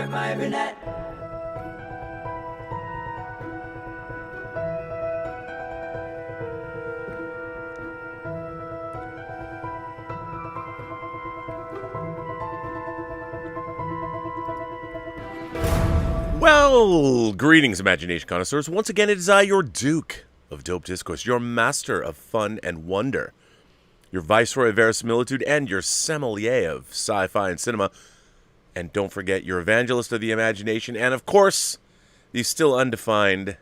Meyer, Burnett. Well, greetings, imagination connoisseurs. Once again, it is I, your Duke of Dope Discourse, your master of fun and wonder, your viceroy of verisimilitude, and your sommelier of sci-fi and cinema. And don't forget, your evangelist of the imagination, and of course, the still undefined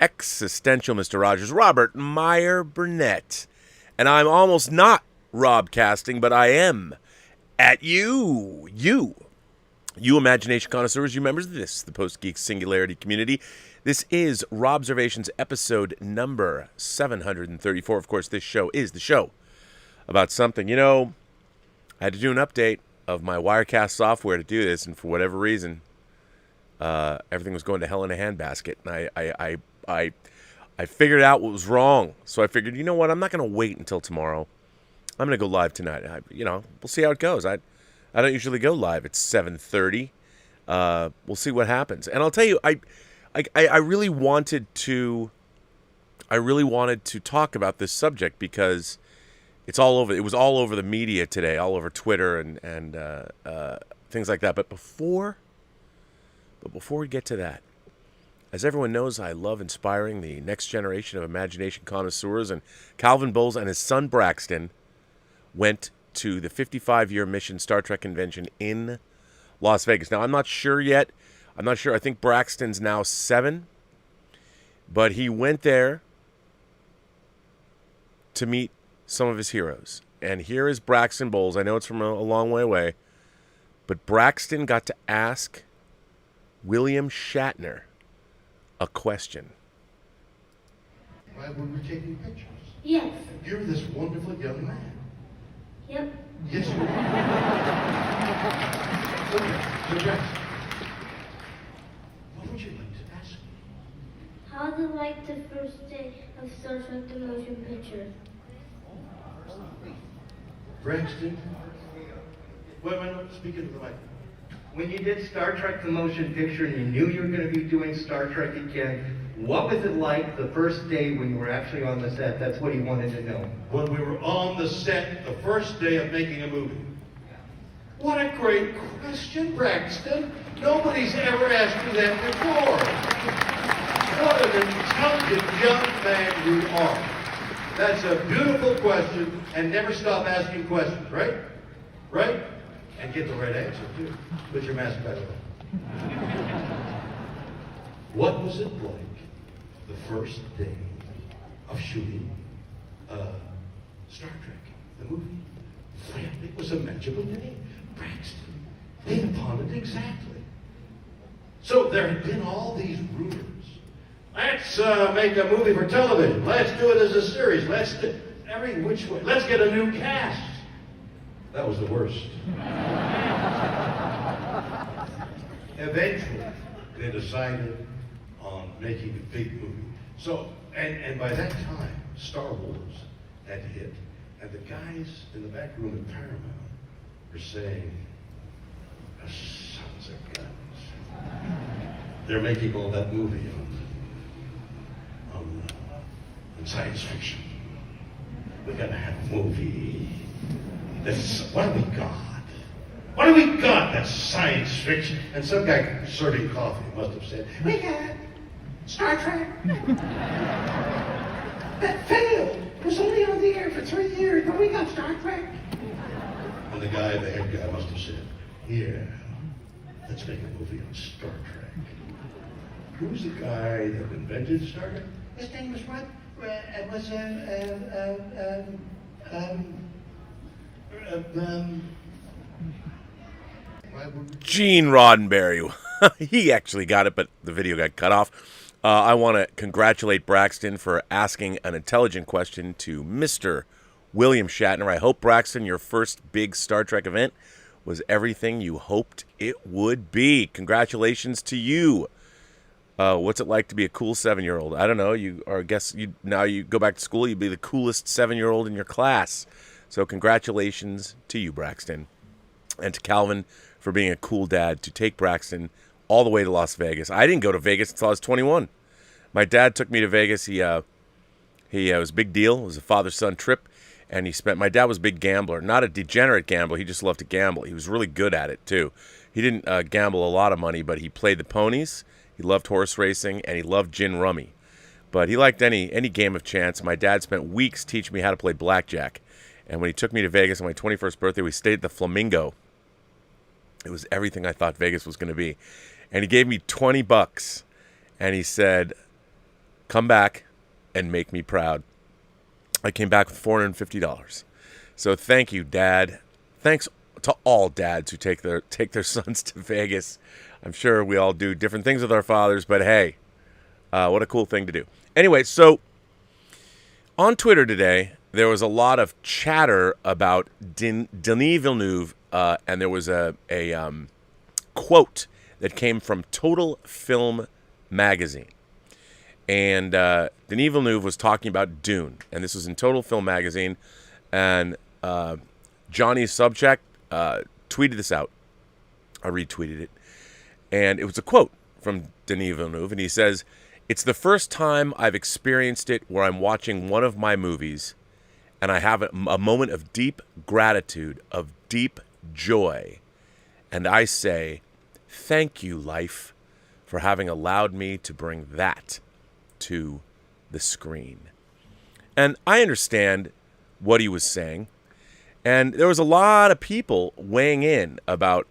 existential Mr. Rogers, Robert Meyer Burnett. And I'm almost not Rob casting, but I am at you imagination connoisseurs, you members of this, the Post-Geek Singularity community. This is Robservations episode number 734. Of course, this show is the show about something. You know, I had to do an update of my Wirecast software to do this, and for whatever reason, everything was going to hell in a handbasket. And I figured out what was wrong. So I figured, you know what, I'm not going to wait until tomorrow. I'm going to go live tonight. We'll see how it goes. I don't usually go live at 7:30. We'll see what happens. And I'll tell you, I really wanted to talk about this subject because it's all over. It was all over the media today, all over Twitter and things like that. But before we get to that, as everyone knows, I love inspiring the next generation of imagination connoisseurs. And Calvin Bowles and his son Braxton went to the 55-year Mission Star Trek convention in Las Vegas. Now, I'm not sure yet. I think Braxton's now 7. But he went there to meet some of his heroes. And here is Braxton Bowles. I know it's from a long way away. But Braxton got to ask William Shatner a question. Right, when we're taking pictures. Yes. You're this wonderful young man. Yep. Yes, you are. Okay, so Jackson, what would you like to ask me? How was it like the first day of Star Trek the Motion Picture? Braxton? Wait, speak into the mic. When you did Star Trek the Motion Picture and you knew you were going to be doing Star Trek again, what was it like the first day when you were actually on the set? That's what he wanted to know. When we were on the set, the first day of making a movie. What a great question, Braxton. Nobody's ever asked you that before. What an intelligent young man you are. That's a beautiful question, and never stop asking questions, right? Right? And get the right answer, too. Put your mask back on. What was it like the first day of shooting Star Trek, the movie? It was a magical day. Braxton hit upon it exactly. So there had been all these rumors. Let's make a movie for television. Let's do it as a series. Let's do every which way. Let's get a new cast. That was the worst. Eventually, they decided on making a big movie. So, and by that time, Star Wars had hit, and the guys in the back room at Paramount were saying, sons of guns. They're making all that movie on science fiction. We're gonna have a movie. What do we got? What do we got that's science fiction? And some guy serving coffee must have said, we got Star Trek. That failed. It was only on the air for 3 years, but we got Star Trek. And the head guy must have said, yeah, let's make a movie on Star Trek. Who's the guy that invented Star Trek? His name was what? It was, Gene Roddenberry. He actually got it, but the video got cut off. I want to congratulate Braxton for asking an intelligent question to Mr. William Shatner. I hope, Braxton, your first big Star Trek event was everything you hoped it would be. Congratulations to you. What's it like to be a cool 7-year-old? I don't know. You go back to school, you'd be the coolest 7-year-old in your class. So congratulations to you, Braxton, and to Calvin for being a cool dad to take Braxton all the way to Las Vegas. I didn't go to Vegas until I was 21. My dad took me to Vegas. He was a big deal. It was a father-son trip, and my dad was a big gambler, not a degenerate gambler. He just loved to gamble. He was really good at it too. He didn't gamble a lot of money, but he played the ponies. He loved horse racing, and he loved gin rummy. But he liked any game of chance. My dad spent weeks teaching me how to play blackjack. And when he took me to Vegas on my 21st birthday, we stayed at the Flamingo. It was everything I thought Vegas was going to be. And he gave me $20, and he said, come back and make me proud. I came back with $450. So thank you, Dad. Thanks to all dads who take their sons to Vegas. I'm sure we all do different things with our fathers, but hey, what a cool thing to do. Anyway, so on Twitter today, there was a lot of chatter about Denis Villeneuve, and there was a quote that came from Total Film magazine. And Denis Villeneuve was talking about Dune, and this was in Total Film magazine, and Johnny Subcheck tweeted this out. I retweeted it, and it was a quote from Denis Villeneuve, and he says, "It's the first time I've experienced it where I'm watching one of my movies, and I have a moment of deep gratitude, of deep joy, and I say, thank you, life, for having allowed me to bring that to the screen." And I understand what he was saying. And there was a lot of people weighing in about,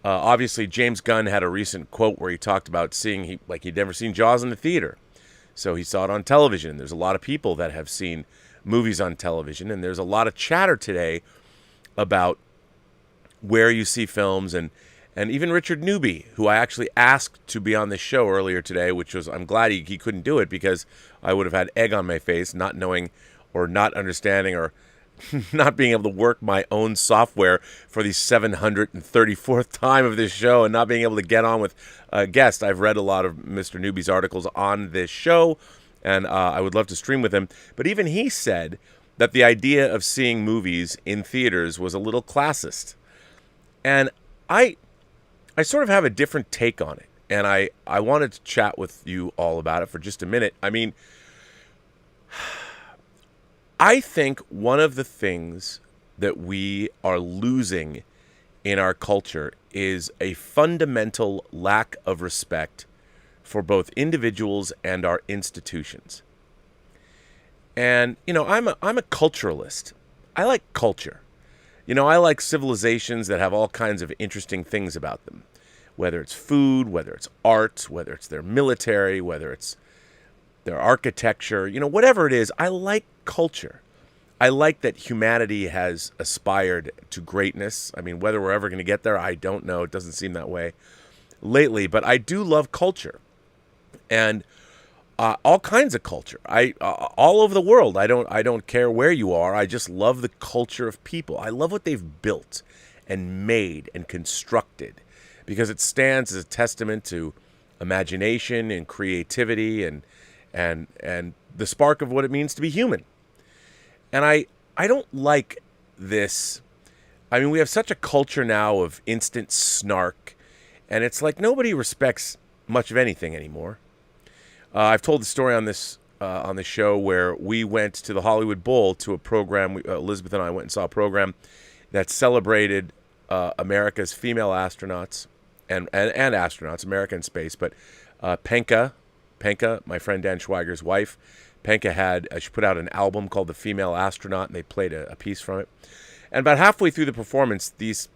obviously, James Gunn had a recent quote where he talked about he'd never seen Jaws in the theater. So he saw it on television. There's a lot of people that have seen movies on television. And there's a lot of chatter today about where you see films. And even Richard Newby, who I actually asked to be on this show earlier today, which was, I'm glad he couldn't do it because I would have had egg on my face, not knowing or not understanding or not being able to work my own software for the 734th time of this show and not being able to get on with a guest. I've read a lot of Mr. Newby's articles on this show, and I would love to stream with him. But even he said that the idea of seeing movies in theaters was a little classist. And I sort of have a different take on it, and I wanted to chat with you all about it for just a minute. I mean, I think one of the things that we are losing in our culture is a fundamental lack of respect for both individuals and our institutions. And, I'm a culturalist. I like culture. I like civilizations that have all kinds of interesting things about them, whether it's food, whether it's art, whether it's their military, whether it's their architecture, whatever it is. I like culture. I like that humanity has aspired to greatness. I mean, whether we're ever going to get there, I don't know. It doesn't seem that way lately, but I do love culture. And all kinds of culture. All over the world. I don't care where you are. I just love the culture of people. I love what they've built and made and constructed, because it stands as a testament to imagination and creativity and the spark of what it means to be human. And I don't like this. I mean, we have such a culture now of instant snark, and it's like nobody respects much of anything anymore. I've told the story on this show where we went to the Hollywood Bowl to a program. Elizabeth and I went and saw a program that celebrated America's female astronauts and astronauts, America in space. But Penka, my friend Dan Schweiger's wife, Penka she put out an album called The Female Astronaut, and they played a piece from it. And about halfway through the performance, these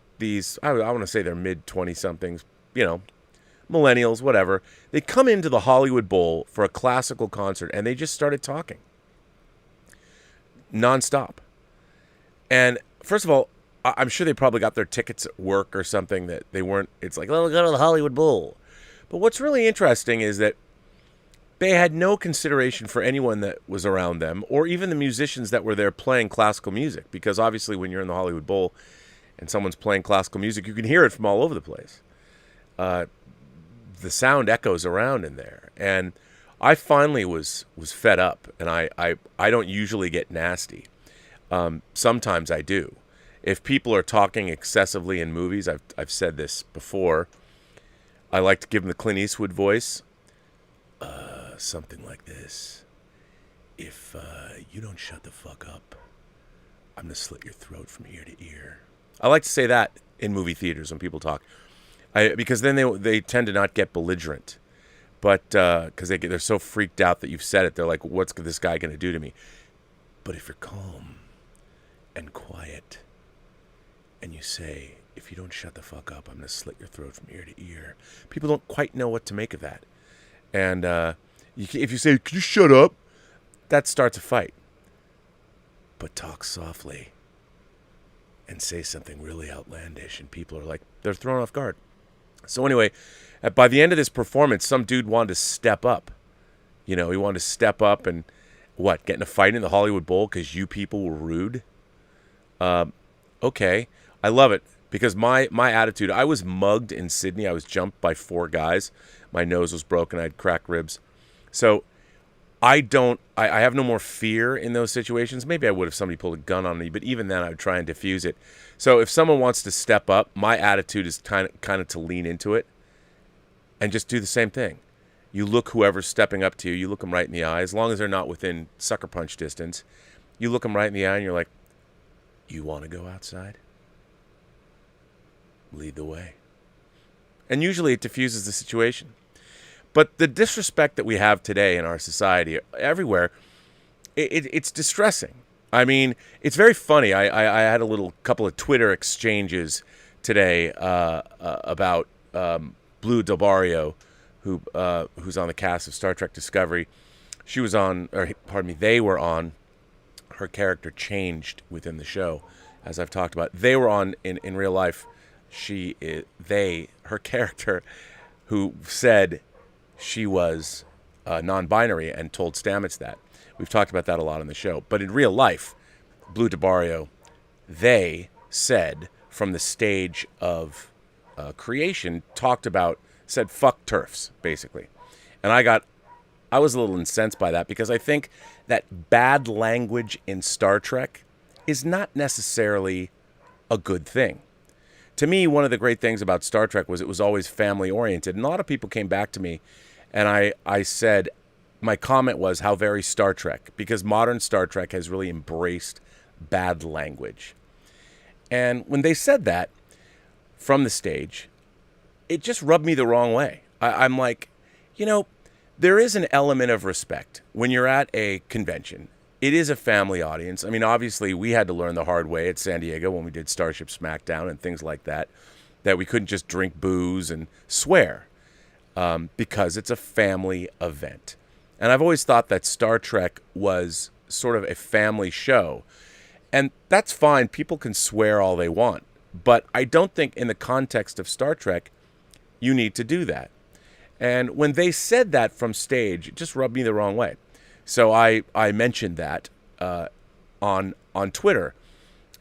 I want to say they're mid-20-somethings, millennials, whatever, they come into the Hollywood Bowl for a classical concert, and they just started talking nonstop. And first of all, I'm sure they probably got their tickets at work or something that they weren't. It's like, oh, go to the Hollywood Bowl. But what's really interesting is that they had no consideration for anyone that was around them, or even the musicians that were there playing classical music, because obviously when you're in the Hollywood Bowl and someone's playing classical music, you can hear it from all over the place. The sound echoes around in there. And I finally was fed up, and I don't usually get nasty. Sometimes I do. if people are talking excessively in movies, I've said this before, I like to give them the Clint Eastwood voice. Something like this. If you don't shut the fuck up, I'm going to slit your throat from ear to ear. I like to say that in movie theaters when people talk. Because then they tend to not get belligerent. But because they're so freaked out that you've said it, they're like, what's this guy going to do to me? But if you're calm and quiet and you say, if you don't shut the fuck up, I'm going to slit your throat from ear to ear, people don't quite know what to make of that. And if you say, can you shut up? That starts a fight. But talk softly and say something really outlandish, and people are like, they're thrown off guard. So anyway, by the end of this performance, some dude wanted to step up. He wanted to step up and, get in a fight in the Hollywood Bowl because you people were rude? Okay. I love it because my attitude, I was mugged in Sydney. I was jumped by 4 guys. My nose was broken. I had cracked ribs. So I have no more fear in those situations. Maybe I would if somebody pulled a gun on me, but even then I would try and diffuse it. So if someone wants to step up, my attitude is kind of to lean into it and just do the same thing. You look whoever's stepping up to you, you look them right in the eye, as long as they're not within sucker punch distance. You look them right in the eye and you're like, you want to go outside? Lead the way. And usually it diffuses the situation. But the disrespect that we have today in our society, everywhere, it's distressing. I mean, it's very funny. I had a couple of Twitter exchanges today about Blue Del Barrio, who's on the cast of Star Trek Discovery. They were on. Her character changed within the show, as I've talked about. They were on in real life. Her character, who said she was non-binary and told Stamets that. We've talked about that a lot on the show. But in real life, Blue DeBarrio, they said from the stage of creation, said fuck TERFs, basically. And I was a little incensed by that because I think that bad language in Star Trek is not necessarily a good thing. To me, one of the great things about Star Trek was it was always family-oriented. And a lot of people came back to me, and I said, my comment was how very Star Trek, because modern Star Trek has really embraced bad language. And when they said that from the stage, it just rubbed me the wrong way. I'm like, there is an element of respect when you're at a convention. It is a family audience. I mean, obviously, we had to learn the hard way at San Diego when we did Starship Smackdown and things like that we couldn't just drink booze and swear because it's a family event. And I've always thought that Star Trek was sort of a family show. And that's fine. People can swear all they want. But I don't think in the context of Star Trek, you need to do that. And when they said that from stage, it just rubbed me the wrong way. So I mentioned that on Twitter.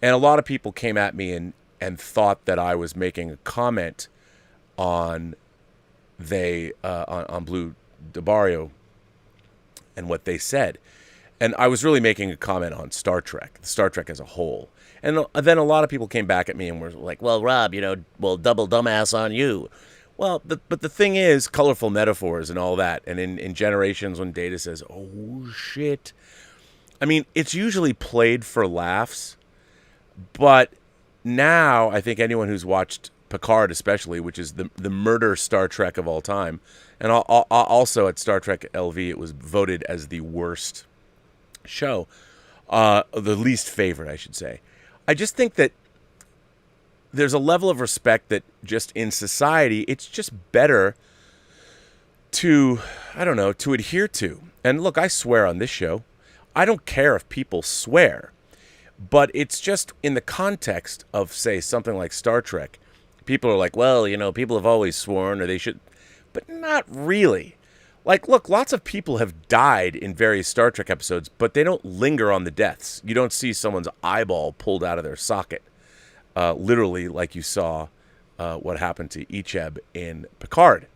And a lot of people came at me and thought that I was making a comment on Blue DeBarrio and what they said. And I was really making a comment on Star Trek as a whole. And then a lot of people came back at me and were like, well, Rob, double dumbass on you. Well, but the thing is, colorful metaphors and all that. And in Generations, when Data says, oh, shit. I mean, it's usually played for laughs. But now, I think anyone who's watched Picard especially, which is the murder Star Trek of all time, and also at Star Trek LV, it was voted as the worst show. The least favorite, I should say. I just think that there's a level of respect that just in society, it's just better to adhere to. And look, I swear on this show. I don't care if people swear. But it's just in the context of, say, something like Star Trek. People are like, well, people have always sworn, or they should. But not really. Like, look, lots of people have died in various Star Trek episodes, but they don't linger on the deaths. You don't see someone's eyeball pulled out of their socket. Literally, like you saw what happened to Icheb in Picard.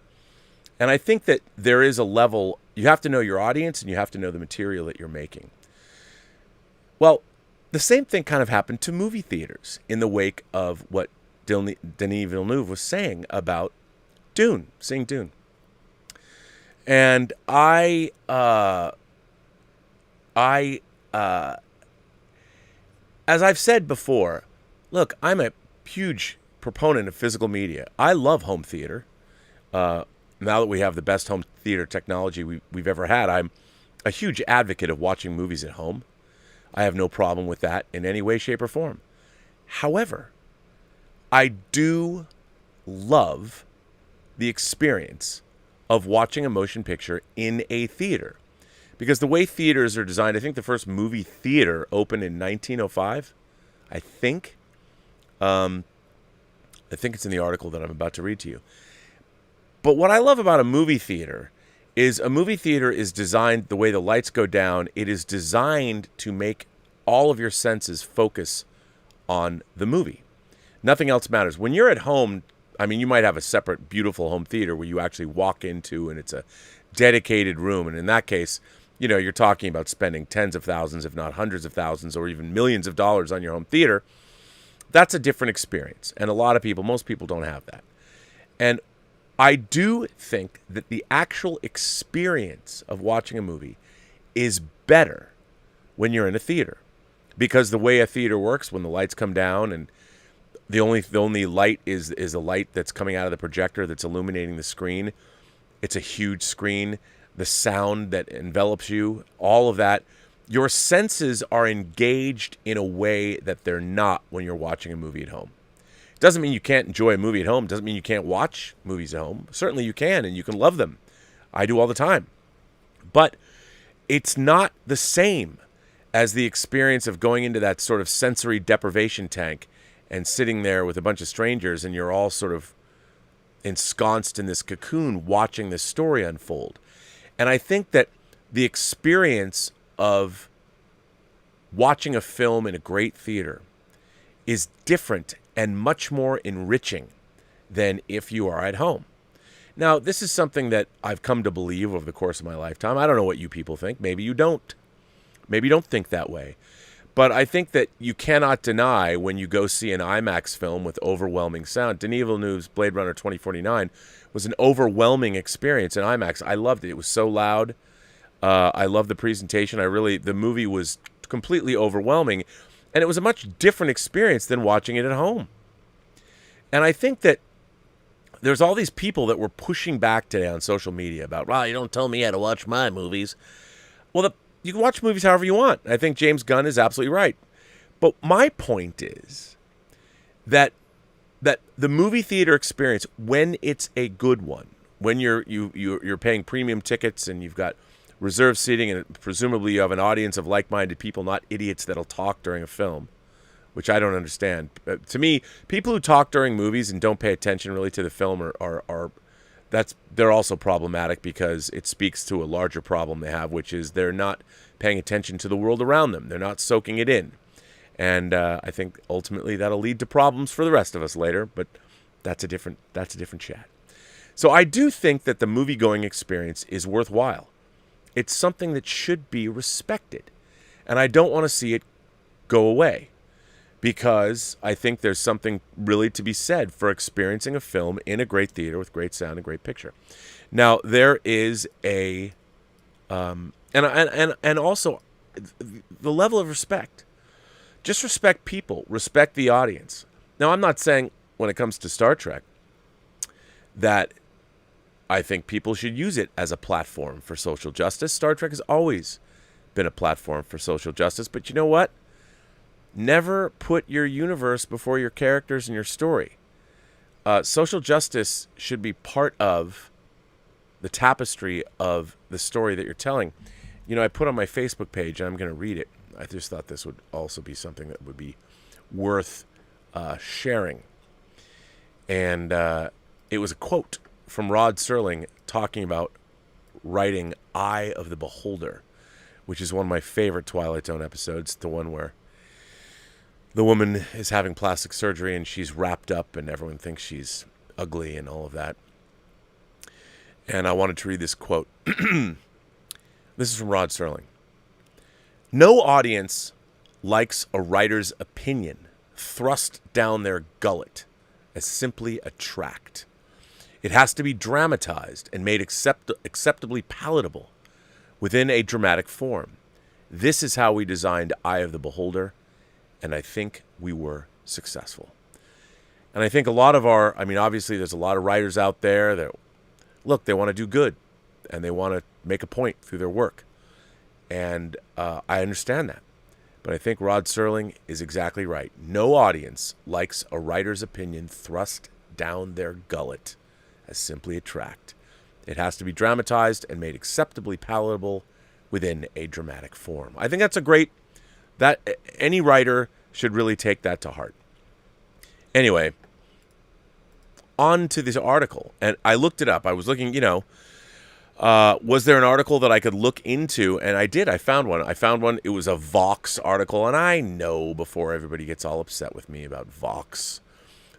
And I think that there is a level, you have to know your audience and you have to know the material that you're making. Well, the same thing kind of happened to movie theaters in the wake of what Denis Villeneuve was saying about Dune, seeing Dune. And as I've said before, look, I'm a huge proponent of physical media. I love home theater. Now that we have the best home theater technology we've ever had, I'm a huge advocate of watching movies at home. I have no problem with that in any way, shape, or form. However, I do love the experience of watching a motion picture in a theater. Because the way theaters are designed, I think the first movie theater opened in 1905. I think it's in the article that I'm about to read to you. But what I love about a movie theater is designed the way the lights go down. It is designed to make all of your senses focus on the movie. Nothing else matters. When you're at home, I mean, you might have a separate beautiful home theater where you actually walk into and it's a dedicated room. And in that case, you know, you're talking about spending tens of thousands, if not hundreds of thousands, or even millions of dollars on your home theater. That's a different experience. And most people don't have that. And I do think that the actual experience of watching a movie is better when you're in a theater. Because the way a theater works, when the lights come down and the only light is a light that's coming out of the projector that's illuminating the screen. It's a huge screen. The sound that envelops you, all of that. Your senses are engaged in a way that they're not when you're watching a movie at home. Doesn't mean you can't enjoy a movie at home. Doesn't mean you can't watch movies at home. Certainly you can, and you can love them. I do all the time. But it's not the same as the experience of going into that sort of sensory deprivation tank and sitting there with a bunch of strangers, and you're all sort of ensconced in this cocoon watching this story unfold. And I think that the experience of watching a film in a great theater is different and much more enriching than if you are at home. Now, this is something that I've come to believe over the course of my lifetime. I don't know what you people think. Maybe you don't. Maybe you don't think that way. But I think that you cannot deny when you go see an IMAX film with overwhelming sound. Denis Villeneuve's Blade Runner 2049 was an overwhelming experience in IMAX. I loved it. It was so loud. I loved the presentation. The movie was completely overwhelming. And it was a much different experience than watching it at home. And I think that there's all these people that were pushing back today on social media about, well, you don't tell me how to watch my movies. Well, you can watch movies however you want. I think James Gunn is absolutely right. But my point is that the movie theater experience, when it's a good one, when you're paying premium tickets and you've got reserved seating and presumably you have an audience of like-minded people, not idiots that'll talk during a film, which I don't understand. To me, people who talk during movies and don't pay attention really to the film they're also problematic because it speaks to a larger problem they have, which is they're not paying attention to the world around them. They're not soaking it in. And I think ultimately that'll lead to problems for the rest of us later, but that's a different chat. So I do think that the movie-going experience is worthwhile. It's something that should be respected. And I don't want to see it go away, because I think there's something really to be said for experiencing a film in a great theater with great sound and great picture. Now, there is and also the level of respect. Just respect people, respect the audience. Now, I'm not saying when it comes to Star Trek that I think people should use it as a platform for social justice. Star Trek has always been a platform for social justice, but you know what? Never put your universe before your characters and your story. Social justice should be part of the tapestry of the story that you're telling. You know, I put on my Facebook page, and I'm going to read it. I just thought this would also be something that would be worth sharing. And it was a quote from Rod Serling talking about writing Eye of the Beholder, which is one of my favorite Twilight Zone episodes, the one where the woman is having plastic surgery and she's wrapped up and everyone thinks she's ugly and all of that. And I wanted to read this quote. This is from Rod Serling. No audience likes a writer's opinion thrust down their gullet as simply a tract. It has to be dramatized and made acceptably palatable within a dramatic form. This is how we designed Eye of the Beholder, and I think we were successful. And I think a lot of obviously there's a lot of writers out there that, look, they want to do good, and they want to make a point through their work. And I understand that. But I think Rod Serling is exactly right. No audience likes a writer's opinion thrust down their gullet as simply a tract. It has to be dramatized and made acceptably palatable within a dramatic form. I think that's that any writer should really take that to heart. Anyway, on to this article. And I looked it up. I was looking, was there an article that I could look into? And I did. I found one. It was a Vox article. And I know before everybody gets all upset with me about Vox.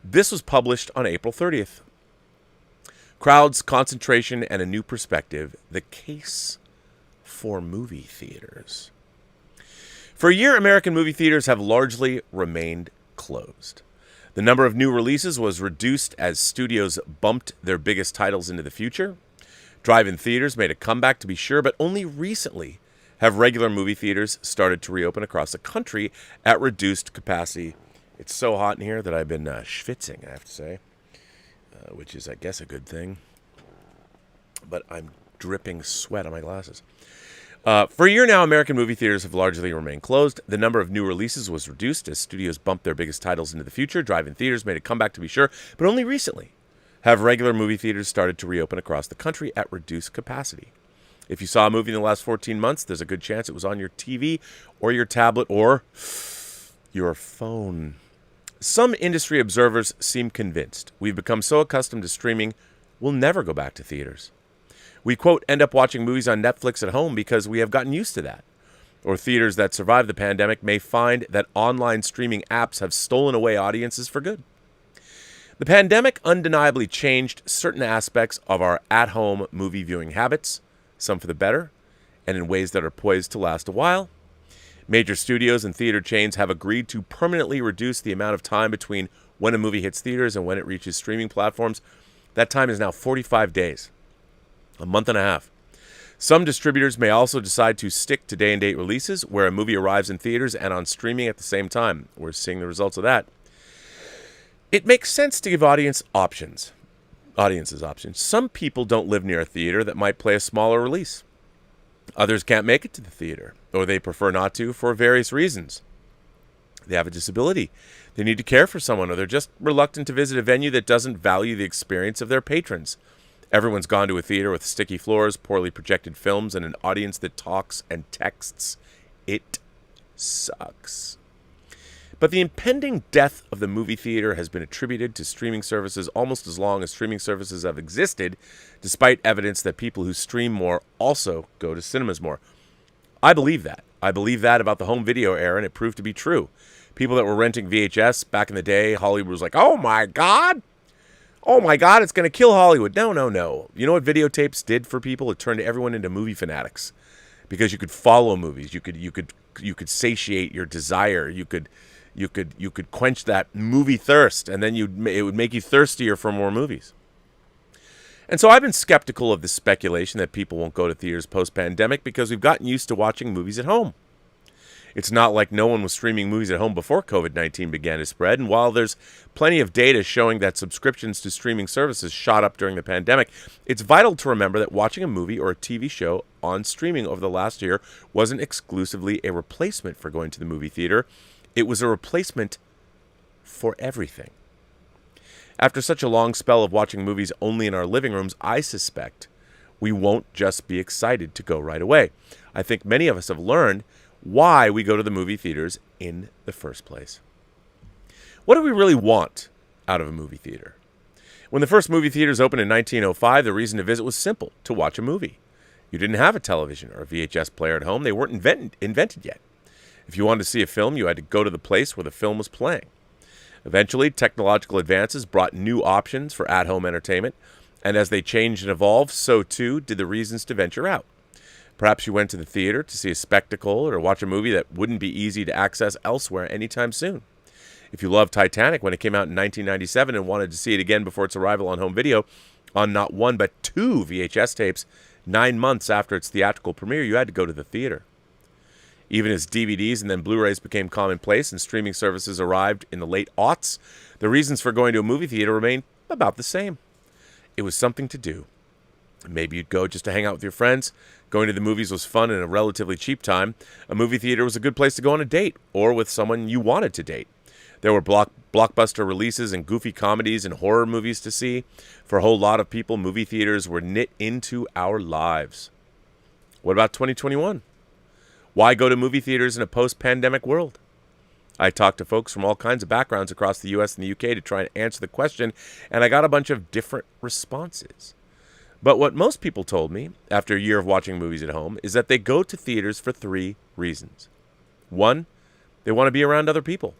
This was published on April 30th. Crowds, concentration, and a new perspective. The case for movie theaters. For a year, American movie theaters have largely remained closed. The number of new releases was reduced as studios bumped their biggest titles into the future. Drive-in theaters made a comeback, to be sure, but only recently have regular movie theaters started to reopen across the country at reduced capacity. It's so hot in here that I've been schwitzing, I have to say, which is, I guess, a good thing. But I'm dripping sweat on my glasses. For a year now, American movie theaters have largely remained closed. The number of new releases was reduced as studios bumped their biggest titles into the future. Drive-in theaters made a comeback, to be sure, but only recently have regular movie theaters started to reopen across the country at reduced capacity. If you saw a movie in the last 14 months, there's a good chance it was on your TV or your tablet or your phone. Some industry observers seem convinced we've become so accustomed to streaming, we'll never go back to theaters. We, quote, end up watching movies on Netflix at home because we have gotten used to that. Or theaters that survived the pandemic may find that online streaming apps have stolen away audiences for good. The pandemic undeniably changed certain aspects of our at-home movie viewing habits, some for the better, and in ways that are poised to last a while. Major studios and theater chains have agreed to permanently reduce the amount of time between when a movie hits theaters and when it reaches streaming platforms. That time is now 45 days, a month and a half. Some distributors may also decide to stick to day-and-date releases where a movie arrives in theaters and on streaming at the same time. We're seeing the results of that. It makes sense to give audiences options. Some people don't live near a theater that might play a smaller release. Others can't make it to the theater, or they prefer not to for various reasons. They have a disability. They need to care for someone, or they're just reluctant to visit a venue that doesn't value the experience of their patrons. Everyone's gone to a theater with sticky floors, poorly projected films, and an audience that talks and texts. It sucks. But the impending death of the movie theater has been attributed to streaming services almost as long as streaming services have existed, despite evidence that people who stream more also go to cinemas more. I believe that. I believe that about the home video era, and it proved to be true. People that were renting VHS back in the day, Hollywood was like, oh my God, it's going to kill Hollywood. No. You know what videotapes did for people? It turned everyone into movie fanatics because you could follow movies. You could satiate your desire. You could quench that movie thirst, and then it would make you thirstier for more movies. And so I've been skeptical of the speculation that people won't go to theaters post-pandemic because we've gotten used to watching movies at home. It's not like no one was streaming movies at home before COVID-19 began to spread, and while there's plenty of data showing that subscriptions to streaming services shot up during the pandemic, it's vital to remember that watching a movie or a TV show on streaming over the last year wasn't exclusively a replacement for going to the movie theater. It was a replacement for everything. After such a long spell of watching movies only in our living rooms, I suspect we won't just be excited to go right away. I think many of us have learned why we go to the movie theaters in the first place. What do we really want out of a movie theater? When the first movie theaters opened in 1905, the reason to visit was simple: to watch a movie. You didn't have a television or a VHS player at home. They weren't invented yet. If you wanted to see a film, you had to go to the place where the film was playing. Eventually, technological advances brought new options for at-home entertainment, and as they changed and evolved, so too did the reasons to venture out. Perhaps you went to the theater to see a spectacle or watch a movie that wouldn't be easy to access elsewhere anytime soon. If you loved Titanic when it came out in 1997 and wanted to see it again before its arrival on home video on not one but two VHS tapes 9 months after its theatrical premiere, you had to go to the theater. Even as DVDs and then Blu-rays became commonplace and streaming services arrived in the late aughts, the reasons for going to a movie theater remained about the same. It was something to do. Maybe you'd go just to hang out with your friends. Going to the movies was fun in a relatively cheap time. A movie theater was a good place to go on a date or with someone you wanted to date. There were blockbuster releases and goofy comedies and horror movies to see. For a whole lot of people, movie theaters were knit into our lives. What about 2021? Why go to movie theaters in a post-pandemic world? I talked to folks from all kinds of backgrounds across the U.S. and the U.K. to try and answer the question, and I got a bunch of different responses. But what most people told me, after a year of watching movies at home, is that they go to theaters for 3 reasons. 1, they want to be around other people.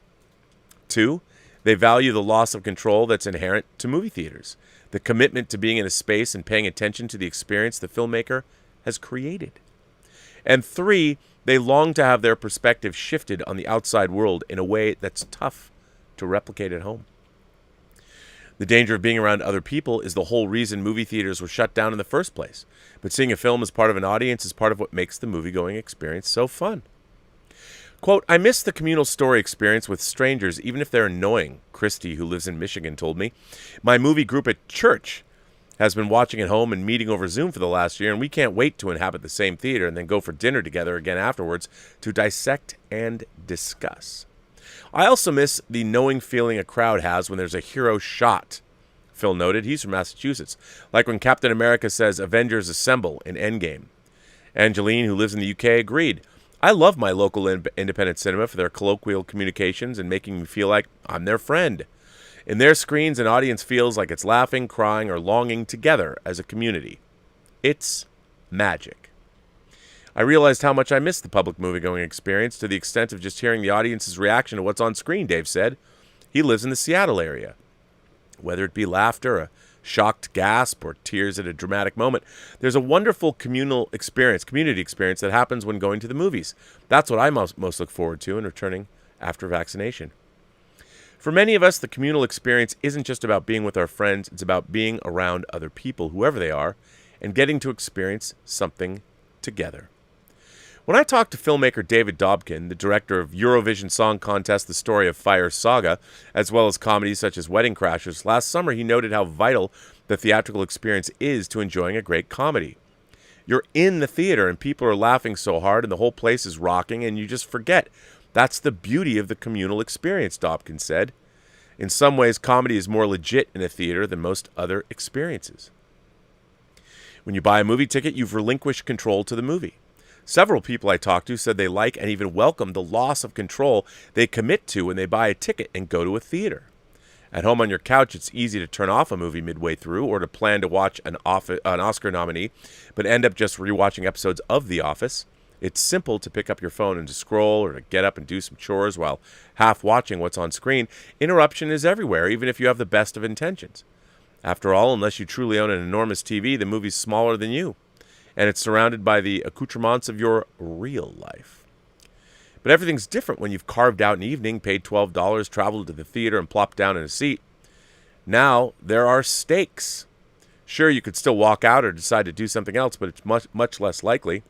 2, they value the loss of control that's inherent to movie theaters, the commitment to being in a space and paying attention to the experience the filmmaker has created. And 3, they long to have their perspective shifted on the outside world in a way that's tough to replicate at home. The danger of being around other people is the whole reason movie theaters were shut down in the first place. But seeing a film as part of an audience is part of what makes the movie-going experience so fun. Quote, I miss the communal story experience with strangers, even if they're annoying, Christy, who lives in Michigan, told me. My movie group at church has been watching at home and meeting over Zoom for the last year, and we can't wait to inhabit the same theater and then go for dinner together again afterwards to dissect and discuss. I also miss the knowing feeling a crowd has when there's a hero shot. Phil noted, he's from Massachusetts, like when Captain America says Avengers Assemble in Endgame. Angeline, who lives in the UK, agreed. I love my local independent cinema for their colloquial communications and making me feel like I'm their friend. In their screens, an audience feels like it's laughing, crying, or longing together as a community. It's magic. I realized how much I missed the public movie-going experience to the extent of just hearing the audience's reaction to what's on screen, Dave said. He lives in the Seattle area. Whether it be laughter, a shocked gasp, or tears at a dramatic moment, there's a wonderful community experience that happens when going to the movies. That's what I most look forward to in returning after vaccination. For many of us, the communal experience isn't just about being with our friends, it's about being around other people, whoever they are, and getting to experience something together. When I talked to filmmaker David Dobkin, the director of Eurovision Song Contest The Story of Fire Saga, as well as comedies such as Wedding Crashers, last summer he noted how vital the theatrical experience is to enjoying a great comedy. You're in the theater and people are laughing so hard and the whole place is rocking and you just forget. That's the beauty of the communal experience, Dobkin said. In some ways, comedy is more legit in a theater than most other experiences. When you buy a movie ticket, you've relinquished control to the movie. Several people I talked to said they like and even welcome the loss of control they commit to when they buy a ticket and go to a theater. At home on your couch, it's easy to turn off a movie midway through or to plan to watch an Oscar nominee, but end up just rewatching episodes of The Office. It's simple to pick up your phone and to scroll or to get up and do some chores while half watching what's on screen. Interruption is everywhere, even if you have the best of intentions. After all, unless you truly own an enormous TV, the movie's smaller than you, and it's surrounded by the accoutrements of your real life. But everything's different when you've carved out an evening, paid $12, traveled to the theater, and plopped down in a seat. Now, there are stakes. Sure, you could still walk out or decide to do something else, but it's much less likely.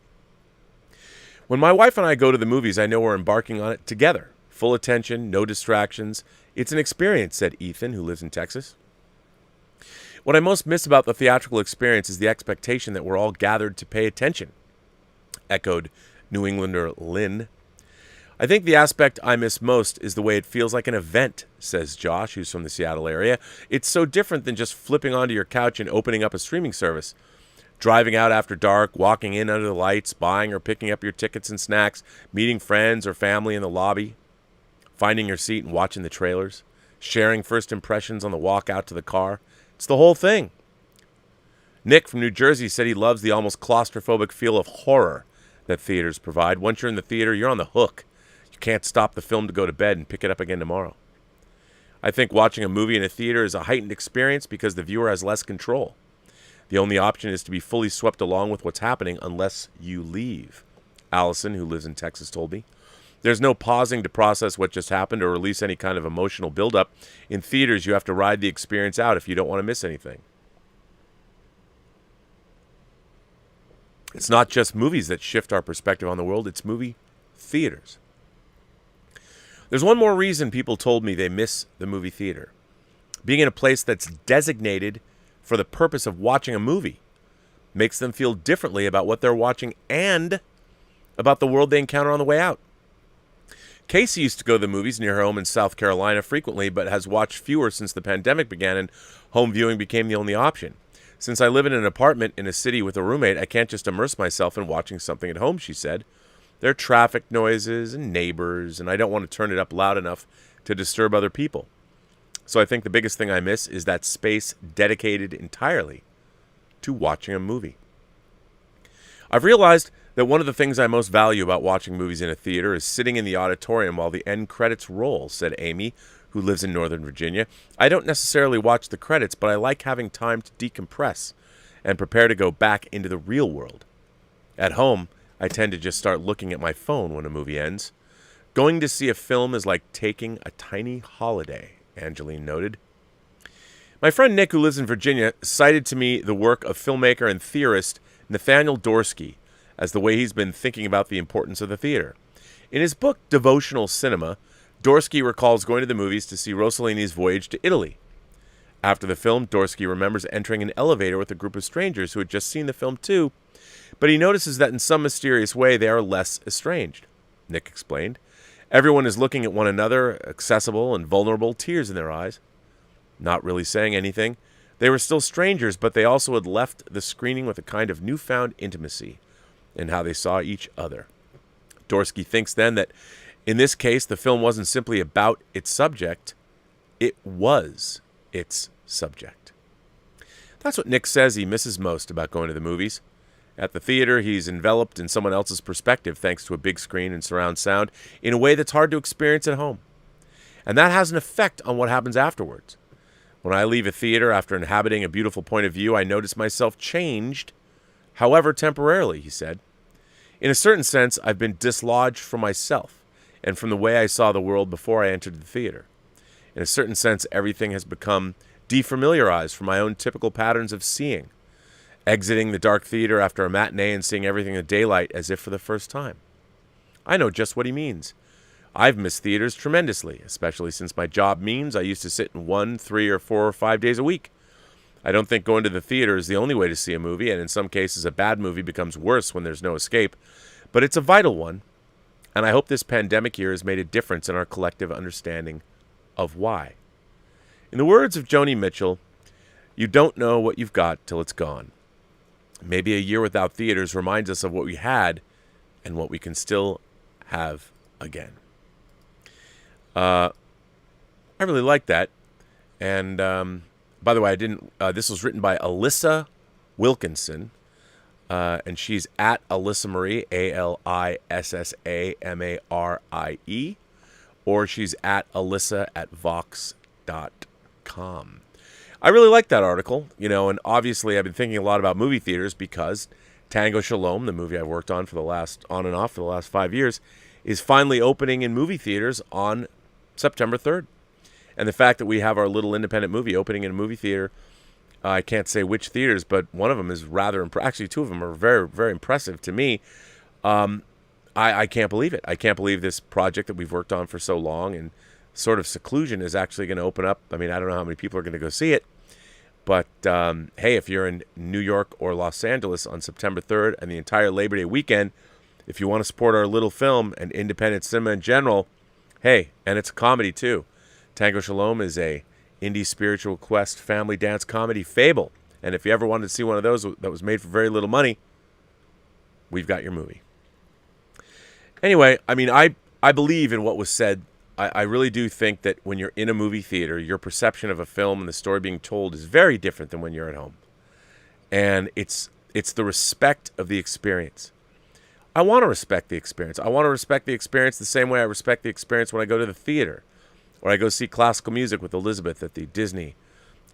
When my wife and I go to the movies, I know we're embarking on it together. Full attention, no distractions. It's an experience, said Ethan, who lives in Texas. What I most miss about the theatrical experience is the expectation that we're all gathered to pay attention, echoed New Englander Lynn. I think the aspect I miss most is the way it feels like an event, says Josh, who's from the Seattle area. It's so different than just flipping onto your couch and opening up a streaming service. Driving out after dark, walking in under the lights, buying or picking up your tickets and snacks, meeting friends or family in the lobby, finding your seat and watching the trailers, sharing first impressions on the walk out to the car. It's the whole thing. Nick from New Jersey said he loves the almost claustrophobic feel of horror that theaters provide. Once you're in the theater, you're on the hook. You can't stop the film to go to bed and pick it up again tomorrow. I think watching a movie in a theater is a heightened experience because the viewer has less control. The only option is to be fully swept along with what's happening unless you leave. Allison, who lives in Texas, told me. There's no pausing to process what just happened or release any kind of emotional buildup. In theaters, you have to ride the experience out if you don't want to miss anything. It's not just movies that shift our perspective on the world, it's movie theaters. There's one more reason people told me they miss the movie theater. Being in a place that's designated for the purpose of watching a movie makes them feel differently about what they're watching and about the world they encounter on the way out. Casey used to go to the movies near her home in South Carolina frequently, but has watched fewer since the pandemic began and home viewing became the only option. Since I live in an apartment in a city with a roommate, I can't just immerse myself in watching something at home, she said. There are traffic noises and neighbors, and I don't want to turn it up loud enough to disturb other people. So I think the biggest thing I miss is that space dedicated entirely to watching a movie. I've realized that one of the things I most value about watching movies in a theater is sitting in the auditorium while the end credits roll, said Amy, who lives in Northern Virginia. I don't necessarily watch the credits, but I like having time to decompress and prepare to go back into the real world. At home, I tend to just start looking at my phone when a movie ends. Going to see a film is like taking a tiny holiday, Angeline noted. My friend Nick, who lives in Virginia, cited to me the work of filmmaker and theorist Nathaniel Dorsky as the way he's been thinking about the importance of the theater. In his book, Devotional Cinema, Dorsky recalls going to the movies to see Rossellini's Voyage to Italy. After the film, Dorsky remembers entering an elevator with a group of strangers who had just seen the film too, but he notices that in some mysterious way they are less estranged. Nick explained. Everyone is looking at one another, accessible and vulnerable, tears in their eyes. Not really saying anything. They were still strangers, but they also had left the screening with a kind of newfound intimacy in how they saw each other. Dorsky thinks then that in this case, the film wasn't simply about its subject, it was its subject. That's what Nick says he misses most about going to the movies. At the theater, he's enveloped in someone else's perspective thanks to a big screen and surround sound in a way that's hard to experience at home. And that has an effect on what happens afterwards. When I leave a theater after inhabiting a beautiful point of view, I notice myself changed, however temporarily, he said. In a certain sense, I've been dislodged from myself and from the way I saw the world before I entered the theater. In a certain sense, everything has become defamiliarized from my own typical patterns of seeing, exiting the dark theater after a matinee and seeing everything in daylight as if for the first time. I know just what he means. I've missed theaters tremendously, especially since my job means I used to sit in 1, 3, or 4 or 5 days a week. I don't think going to the theater is the only way to see a movie, and in some cases a bad movie becomes worse when there's no escape, but it's a vital one. And I hope this pandemic year has made a difference in our collective understanding of why. In the words of Joni Mitchell, you don't know what you've got till it's gone. Maybe a year without theaters reminds us of what we had and what we can still have again. I really like that. And by the way, this was written by Alyssa Wilkinson. And she's at Alyssa Marie, ALISSAMARIE, or she's at alyssa@vox.com. I really like that article, and obviously I've been thinking a lot about movie theaters because Tango Shalom, the movie I've worked on on and off for the last 5 years, is finally opening in movie theaters on September 3rd. And the fact that we have our little independent movie opening in a movie theater, I can't say which theaters, but one of them is rather actually, two of them are very, very impressive to me. I can't believe it. I can't believe this project that we've worked on for so long and sort of seclusion is actually going to open up. I mean, I don't know how many people are going to go see it, but hey, if you're in New York or Los Angeles on September 3rd and the entire Labor Day weekend, if you want to support our little film and independent cinema in general, hey, and it's a comedy too. Tango Shalom is a indie spiritual quest family dance comedy fable. And if you ever wanted to see one of those that was made for very little money, we've got your movie. Anyway, I mean, I believe in what was said. I really do think that when you're in a movie theater, your perception of a film and the story being told is very different than when you're at home. And it's the respect of the experience. I want to respect the experience. I want to respect the experience the same way I respect the experience when I go to the theater or I go see classical music with Elizabeth at the Disney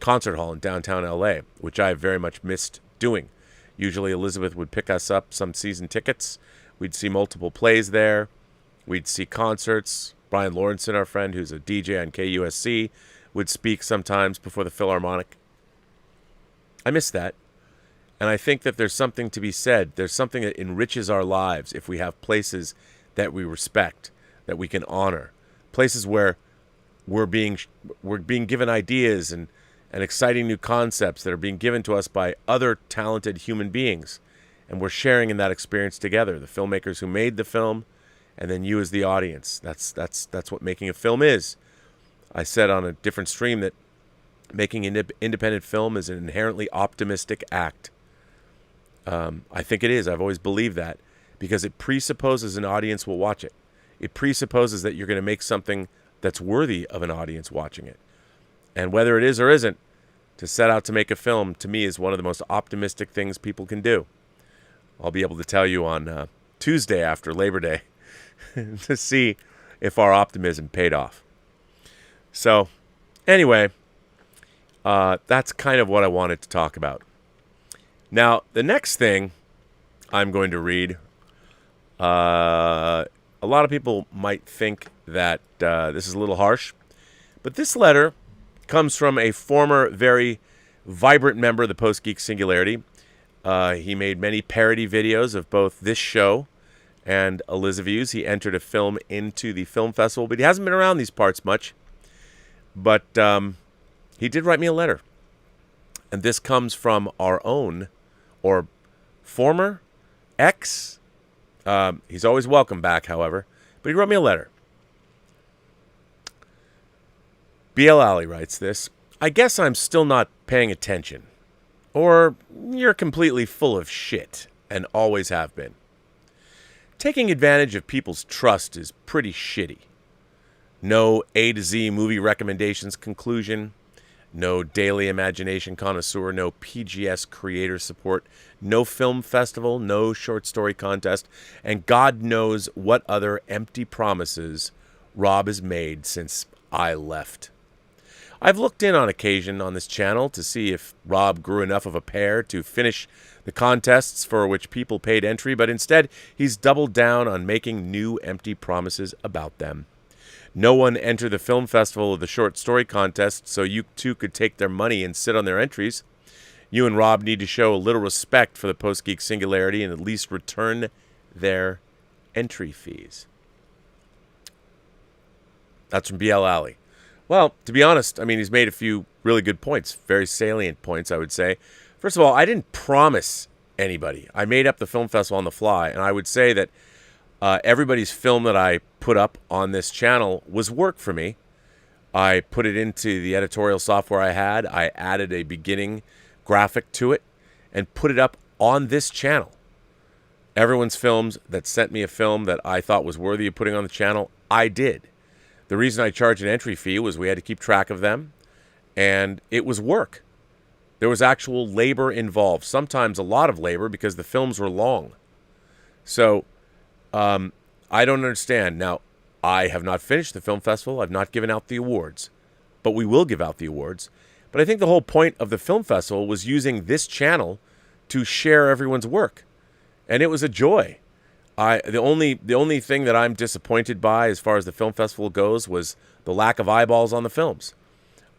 Concert Hall in downtown LA, which I have very much missed doing. Usually Elizabeth would pick us up some season tickets. We'd see multiple plays there. We'd see concerts. Brian Lawrenson, our friend, who's a DJ on KUSC, would speak sometimes before the Philharmonic. I miss that. And I think that there's something to be said. There's something that enriches our lives if we have places that we respect, that we can honor. Places where we're being given ideas and exciting new concepts that are being given to us by other talented human beings. And we're sharing in that experience together. The filmmakers who made the film, and then you as the audience. That's what making a film is. I said on a different stream that making an independent film is an inherently optimistic act. I think it is. I've always believed that because it presupposes an audience will watch it. It presupposes that you're going to make something that's worthy of an audience watching it. And whether it is or isn't, to set out to make a film, to me, is one of the most optimistic things people can do. I'll be able to tell you on Tuesday after Labor Day to see if our optimism paid off. So, anyway, that's kind of what I wanted to talk about. Now, the next thing I'm going to read, a lot of people might think that this is a little harsh, but this letter comes from a former, very vibrant member of the Post-Geek Singularity. He made many parody videos of both this show and Elizaviews. He entered a film into the film festival, but he hasn't been around these parts much. But he did write me a letter. And this comes from our own, or former, ex. He's always welcome back, however. But he wrote me a letter. B.L. Alley writes this. I guess I'm still not paying attention. Or you're completely full of shit, and always have been. Taking advantage of people's trust is pretty shitty. No A to Z movie recommendations conclusion. No daily imagination connoisseur. No PGS creator support. No film festival. No short story contest. And God knows what other empty promises Rob has made since I left. I've looked in on occasion on this channel to see if Rob grew enough of a pair to finish the contests for which people paid entry, but instead he's doubled down on making new empty promises about them. No one entered the film festival or the short story contest, so you two could take their money and sit on their entries. You and Rob need to show a little respect for the Post-Geek Singularity and at least return their entry fees. That's from B.L. Alley. Well, to be honest, I mean, he's made a few really good points, very salient points, I would say. First of all, I didn't promise anybody. I made up the film festival on the fly, and I would say that everybody's film that I put up on this channel was work for me. I put it into the editorial software I had. I added a beginning graphic to it and put it up on this channel. Everyone's films that sent me a film that I thought was worthy of putting on the channel, I did. The reason I charged an entry fee was we had to keep track of them, and it was work. There was actual labor involved, sometimes a lot of labor because the films were long. So I don't understand. Now, I have not finished the film festival. I've not given out the awards, but we will give out the awards. But I think the whole point of the film festival was using this channel to share everyone's work, and it was a joy. The only thing that I'm disappointed by as far as the film festival goes was the lack of eyeballs on the films.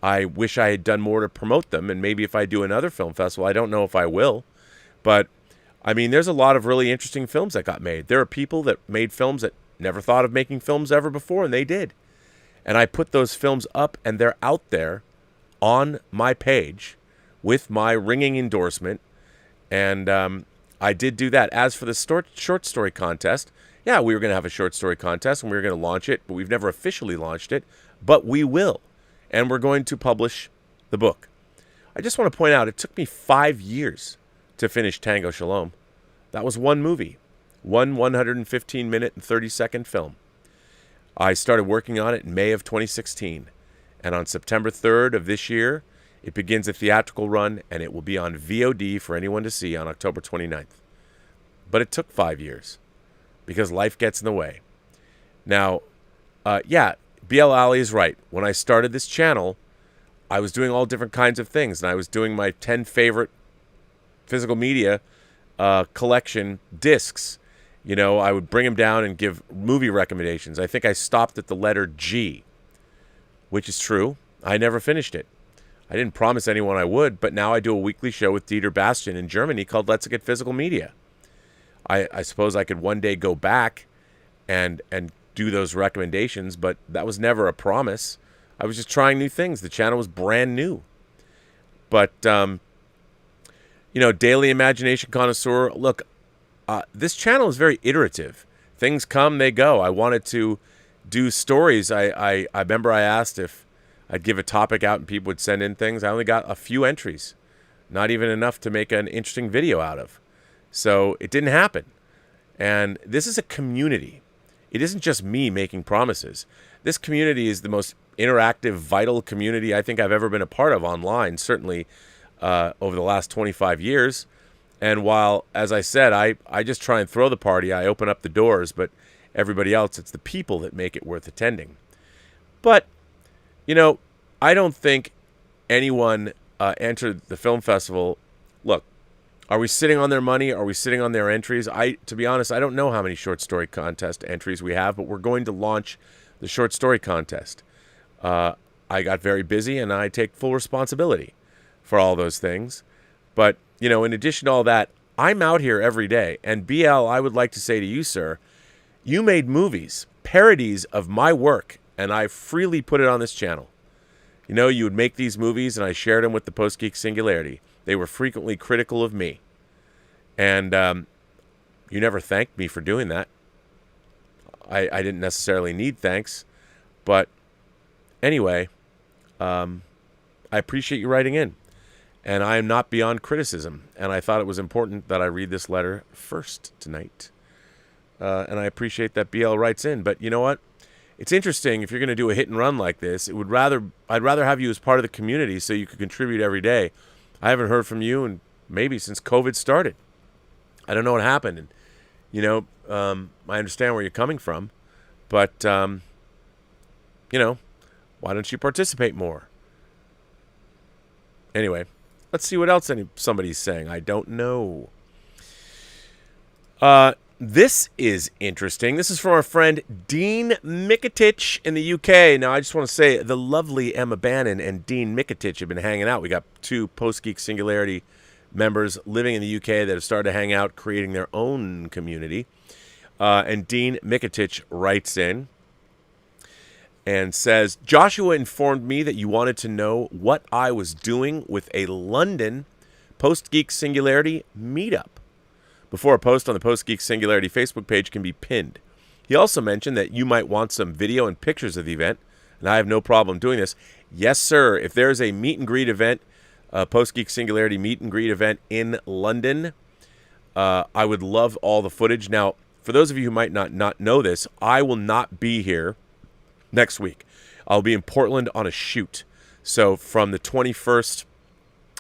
I wish I had done more to promote them, and maybe if I do another film festival, I don't know if I will, but I mean, there's a lot of really interesting films that got made. There are people that made films that never thought of making films ever before, and they did. And I put those films up, and they're out there on my page with my ringing endorsement, and I did do that. As for the short story contest, yeah, we were going to have a short story contest, and we were going to launch it, but we've never officially launched it, but we will. And we're going to publish the book. I just want to point out, it took me 5 years to finish Tango Shalom. That was one movie, one 115-minute and 30-second film. I started working on it in May of 2016, and on September 3rd of this year, it begins a theatrical run, and it will be on VOD for anyone to see on October 29th. But it took 5 years, because life gets in the way. Now, yeah, B.L. Alley is right. When I started this channel, I was doing all different kinds of things, and I was doing my 10 favorite physical media collection discs. You know, I would bring them down and give movie recommendations. I think I stopped at the letter G, which is true. I never finished it. I didn't promise anyone I would, but now I do a weekly show with Dieter Bastian in Germany called Let's Get Physical Media. I suppose I could one day go back and do those recommendations, but that was never a promise. I was just trying new things. The channel was brand new. But, you know, Daily Imagination Connoisseur, look, this channel is very iterative. Things come, they go. I wanted to do stories. I remember I asked if I'd give a topic out and people would send in things. I only got a few entries, not even enough to make an interesting video out of. So it didn't happen. And this is a community. It isn't just me making promises. This community is the most interactive, vital community I think I've ever been a part of online, certainly over the last 25 years. And while, as I said, I just try and throw the party, I open up the doors, but everybody else, it's the people that make it worth attending. But, you know, I don't think anyone entered the film festival. Look, are we sitting on their money? Are we sitting on their entries? To be honest, I don't know how many short story contest entries we have, but we're going to launch the short story contest. I got very busy, and I take full responsibility for all those things. But, you know, in addition to all that, I'm out here every day. And BL, I would like to say to you, sir, you made movies, parodies of my work, and I freely put it on this channel. You know, you would make these movies, and I shared them with the Post-Geek Singularity. They were frequently critical of me. And you never thanked me for doing that. I didn't necessarily need thanks. But anyway, I appreciate you writing in. And I am not beyond criticism. And I thought it was important that I read this letter first tonight. And I appreciate that BL writes in. But you know what? It's interesting, if you're going to do a hit and run like this, I'd rather have you as part of the community so you could contribute every day. I haven't heard from you and maybe since COVID started. I don't know what happened. And, you know, I understand where you're coming from. But, you know, why don't you participate more? Anyway, let's see what else somebody's saying. I don't know. This is interesting. This is from our friend Dean Mikitich in the UK. Now, I just want to say the lovely Emma Bannon and Dean Mikitich have been hanging out. We got two Post-Geek Singularity members living in the UK that have started to hang out, creating their own community. And Dean Mikitich writes in and says, Joshua informed me that you wanted to know what I was doing with a London Post-Geek Singularity meetup before a post on the Post-Geek Singularity Facebook page can be pinned. He also mentioned that you might want some video and pictures of the event, and I have no problem doing this. Yes, sir. If there's a meet and greet event, a Post-Geek Singularity meet and greet event in London, I would love all the footage. Now, for those of you who might not know this, I will not be here next week. I'll be in Portland on a shoot. So from the 21st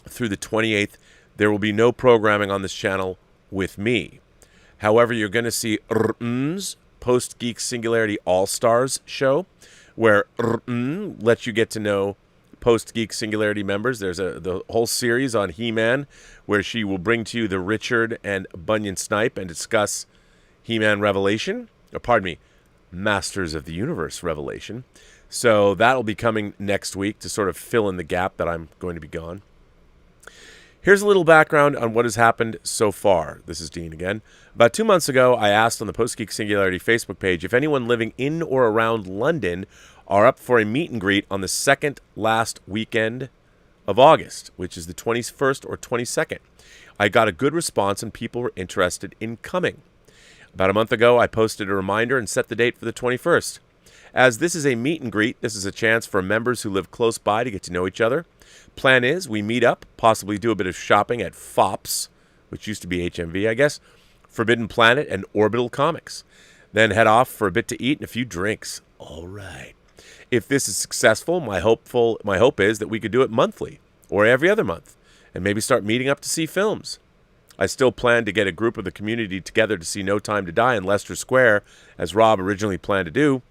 through the 28th, there will be no programming on this channel with me. However, you're going to see RM's Post-Geek Singularity All-Stars show, where lets you get to know Post-Geek Singularity members. There's the whole series on He-Man, where she will bring to you the Richard and Bunyan Snipe and discuss He-Man Revelation, or pardon me, Masters of the Universe Revelation. So that'll be coming next week to sort of fill in the gap that I'm going to be gone. Here's a little background on what has happened so far. This is Dean again. About 2 months ago, I asked on the Post-Geek Singularity Facebook page if anyone living in or around London are up for a meet and greet on the second last weekend of August, which is the 21st or 22nd. I got a good response and people were interested in coming. About a month ago, I posted a reminder and set the date for the 21st. As this is a meet and greet, this is a chance for members who live close by to get to know each other. Plan is we meet up, possibly do a bit of shopping at FOPS, which used to be HMV, I guess, Forbidden Planet, and Orbital Comics. Then head off for a bit to eat and a few drinks. All right. If this is successful, my hope is that we could do it monthly or every other month and maybe start meeting up to see films. I still plan to get a group of the community together to see No Time to Die in Leicester Square, as Rob originally planned to do.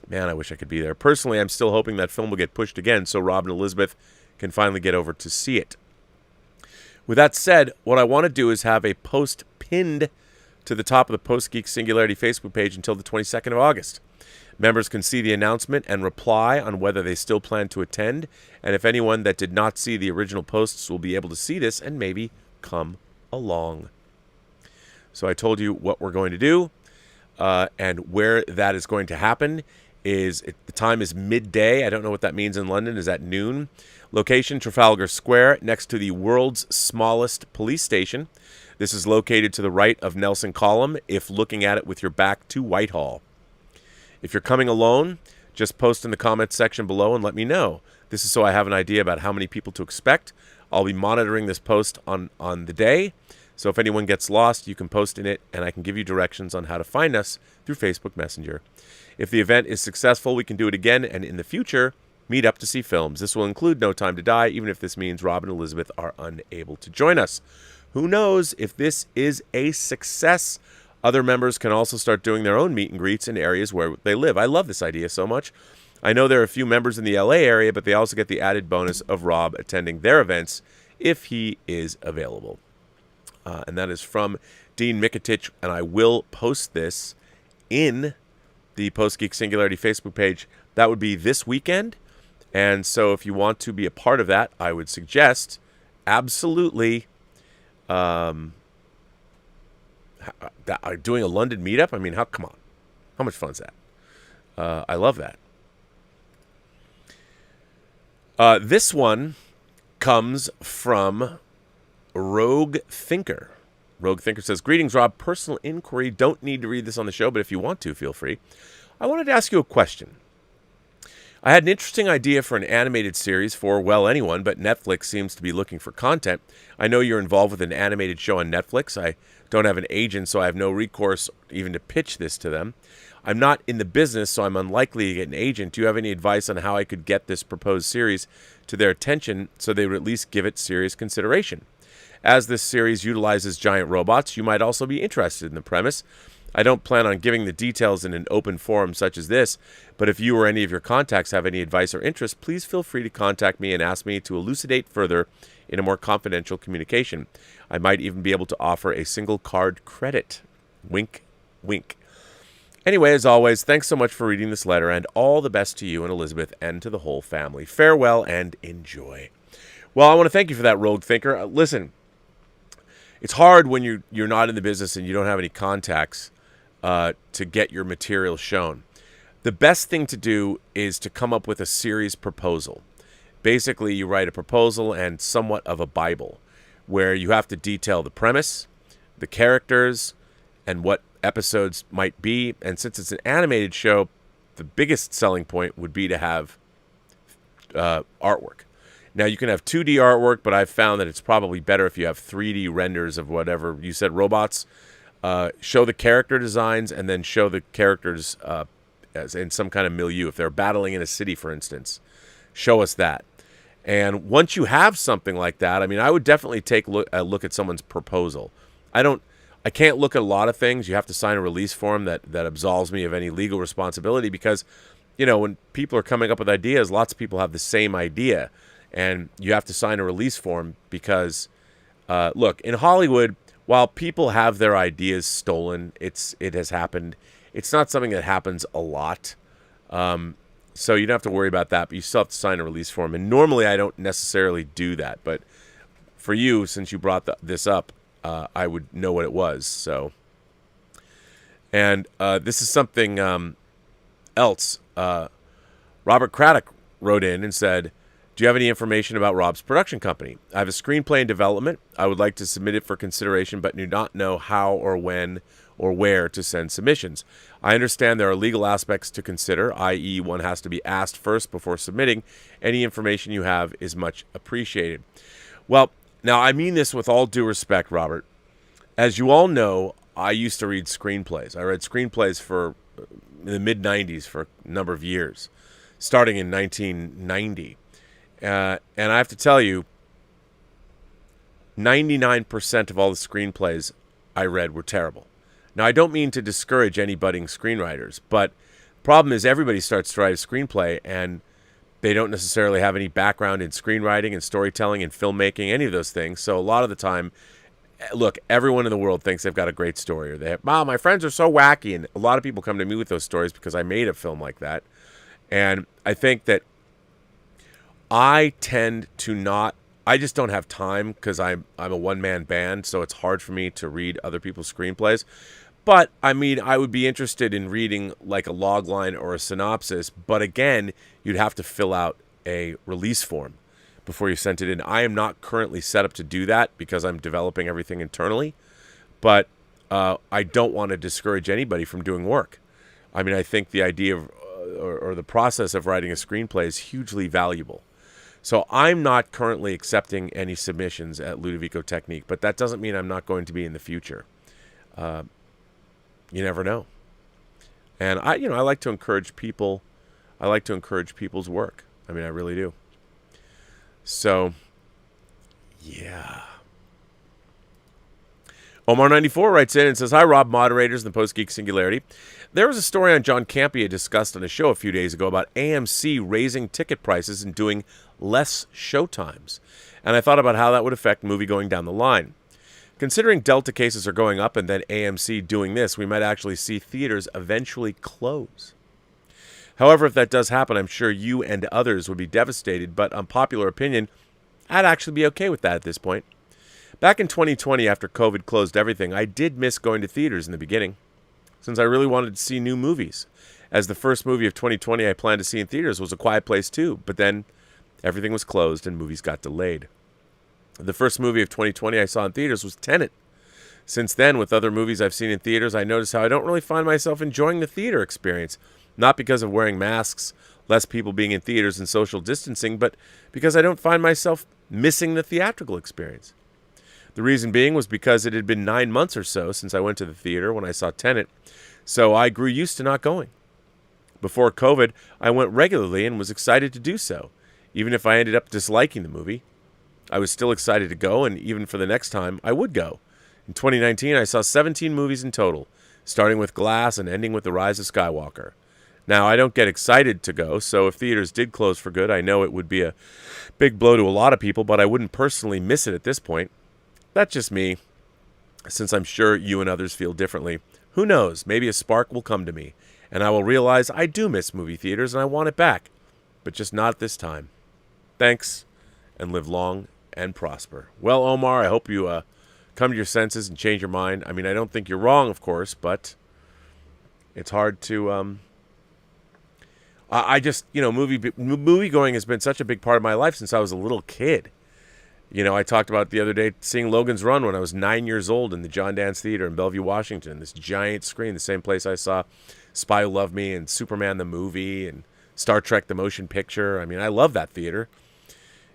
Man, I wish I could be there. Personally, I'm still hoping that film will get pushed again so Rob and Elizabeth can finally get over to see it. With that said, what I want to do is have a post pinned to the top of the Post-Geek Singularity Facebook page until the 22nd of August. Members can see the announcement and reply on whether they still plan to attend, and if anyone that did not see the original posts will be able to see this and maybe come along. So I told you what we're going to do, and where that is going to happen is, the time is midday. I don't know what that means in London. Is that noon? Location, Trafalgar Square, next to the world's smallest police station. This is located to the right of Nelson Column, if looking at it with your back to Whitehall. If you're coming alone, just post in the comments section below and let me know. This is so I have an idea about how many people to expect. I'll be monitoring this post on the day. So if anyone gets lost, you can post in it, and I can give you directions on how to find us through Facebook Messenger. If the event is successful, we can do it again, and in the future, meet up to see films. This will include No Time to Die, even if this means Rob and Elizabeth are unable to join us. Who knows if this is a success? Other members can also start doing their own meet and greets in areas where they live. I love this idea so much. I know there are a few members in the LA area, but they also get the added bonus of Rob attending their events if he is available. And that is from Dean Mikitich, and I will post this in the Post-Geek Singularity Facebook page. That would be this weekend. And so if you want to be a part of that, I would suggest absolutely doing a London meetup. I mean, come on. How much fun is that? I love that. This one comes from Rogue Thinker. Rogue Thinker says, "Greetings, Rob. Personal inquiry. Don't need to read this on the show, but if you want to, feel free. I wanted to ask you a question. I had an interesting idea for an animated series for, well, anyone, but Netflix seems to be looking for content. I know you're involved with an animated show on Netflix. I don't have an agent, so I have no recourse even to pitch this to them. I'm not in the business, so I'm unlikely to get an agent. Do you have any advice on how I could get this proposed series to their attention so they would at least give it serious consideration? As this series utilizes giant robots, you might also be interested in the premise. I don't plan on giving the details in an open forum such as this, but if you or any of your contacts have any advice or interest, please feel free to contact me and ask me to elucidate further in a more confidential communication. I might even be able to offer a single card credit. Wink, wink. Anyway, as always, thanks so much for reading this letter, and all the best to you and Elizabeth and to the whole family. Farewell and enjoy." Well, I want to thank you for that, Rogue Thinker. Listen, it's hard when you're not in the business and you don't have any contacts to get your material shown. The best thing to do is to come up with a series proposal. Basically, you write a proposal and somewhat of a Bible, where you have to detail the premise, the characters, and what episodes might be. And since it's an animated show, the biggest selling point would be to have artwork. Now, you can have 2D artwork, but I've found that it's probably better if you have 3D renders of whatever you said, robots. Show the character designs and then show the characters as in some kind of milieu. If they're battling in a city, for instance, show us that. And once you have something like that, I mean, I would definitely take a look at someone's proposal. I can't look at a lot of things. You have to sign a release form that absolves me of any legal responsibility because, you know, when people are coming up with ideas, lots of people have the same idea. And you have to sign a release form because, look, in Hollywood, while people have their ideas stolen, it has happened. It's not something that happens a lot. So you don't have to worry about that, but you still have to sign a release form. And normally I don't necessarily do that. But for you, since you brought this up, I would know what it was. So, and this is something else. Robert Craddock wrote in and said, "Do you have any information about Rob's production company? I have a screenplay in development. I would like to submit it for consideration, but do not know how or when or where to send submissions. I understand there are legal aspects to consider, i.e. one has to be asked first before submitting. Any information you have is much appreciated." Well, now I mean this with all due respect, Robert. As you all know, I used to read screenplays. I read screenplays for in the mid-90s for a number of years, starting in 1990. And I have to tell you, 99% of all the screenplays I read were terrible. Now, I don't mean to discourage any budding screenwriters, but the problem is everybody starts to write a screenplay, and They don't necessarily have any background in screenwriting and storytelling and filmmaking, any of those things. So a lot of the time, look, everyone in the world thinks they've got a great story, or they have, wow, my friends are so wacky. And a lot of people come to me with those stories because I made a film like that. And I think that I tend to not, I just don't have time because I'm a one-man band, so it's hard for me to read other people's screenplays. But, I mean, I would be interested in reading like a log line or a synopsis, but again, you'd have to fill out a release form before you sent it in. I am not currently set up to do that because I'm developing everything internally, but I don't want to discourage anybody from doing work. I mean, I think the idea of, or the process of writing a screenplay is hugely valuable. So I'm not currently accepting any submissions at Ludovico Technique, but that doesn't mean I'm not going to be in the future. You never know. And I like to encourage people. I like to encourage people's work. I mean, I really do. So, yeah. Omar94 writes in and says, "Hi, Rob, moderators, and the Post-Geek Singularity. There was a story on John Campea discussed on a show a few days ago about AMC raising ticket prices and doing less showtimes. And I thought about how that would affect moviegoing down the line. Considering Delta cases are going up and then AMC doing this, we might actually see theaters eventually close. However, if that does happen, I'm sure you and others would be devastated, but unpopular opinion, I'd actually be okay with that at this point. Back in 2020, after COVID closed everything, I did miss going to theaters in the beginning, since I really wanted to see new movies. As the first movie of 2020 I planned to see in theaters was A Quiet Place 2, but then everything was closed and movies got delayed. The first movie of 2020 I saw in theaters was Tenet. Since then, with other movies I've seen in theaters, I noticed how I don't really find myself enjoying the theater experience. Not because of wearing masks, less people being in theaters, and social distancing, but because I don't find myself missing the theatrical experience. The reason being was because it had been 9 months or so since I went to the theater when I saw Tenet, so I grew used to not going. Before COVID, I went regularly and was excited to do so. Even if I ended up disliking the movie, I was still excited to go, and even for the next time, I would go. In 2019, I saw 17 movies in total, starting with Glass and ending with The Rise of Skywalker. Now, I don't get excited to go, so if theaters did close for good, I know it would be a big blow to a lot of people, but I wouldn't personally miss it at this point. That's just me, since I'm sure you and others feel differently. Who knows, maybe a spark will come to me, and I will realize I do miss movie theaters and I want it back, but just not this time. Thanks, and live long and prosper." Well, Omar, I hope you come to your senses and change your mind. I mean, I don't think you're wrong, of course, but it's hard to... I just, movie going has been such a big part of my life since I was a little kid. I talked about the other day seeing Logan's Run when I was 9 years old in the John Dance Theater in Bellevue, Washington. This giant screen, the same place I saw Spy Who Loved Me and Superman the movie and Star Trek the motion picture. I mean, I love that theater.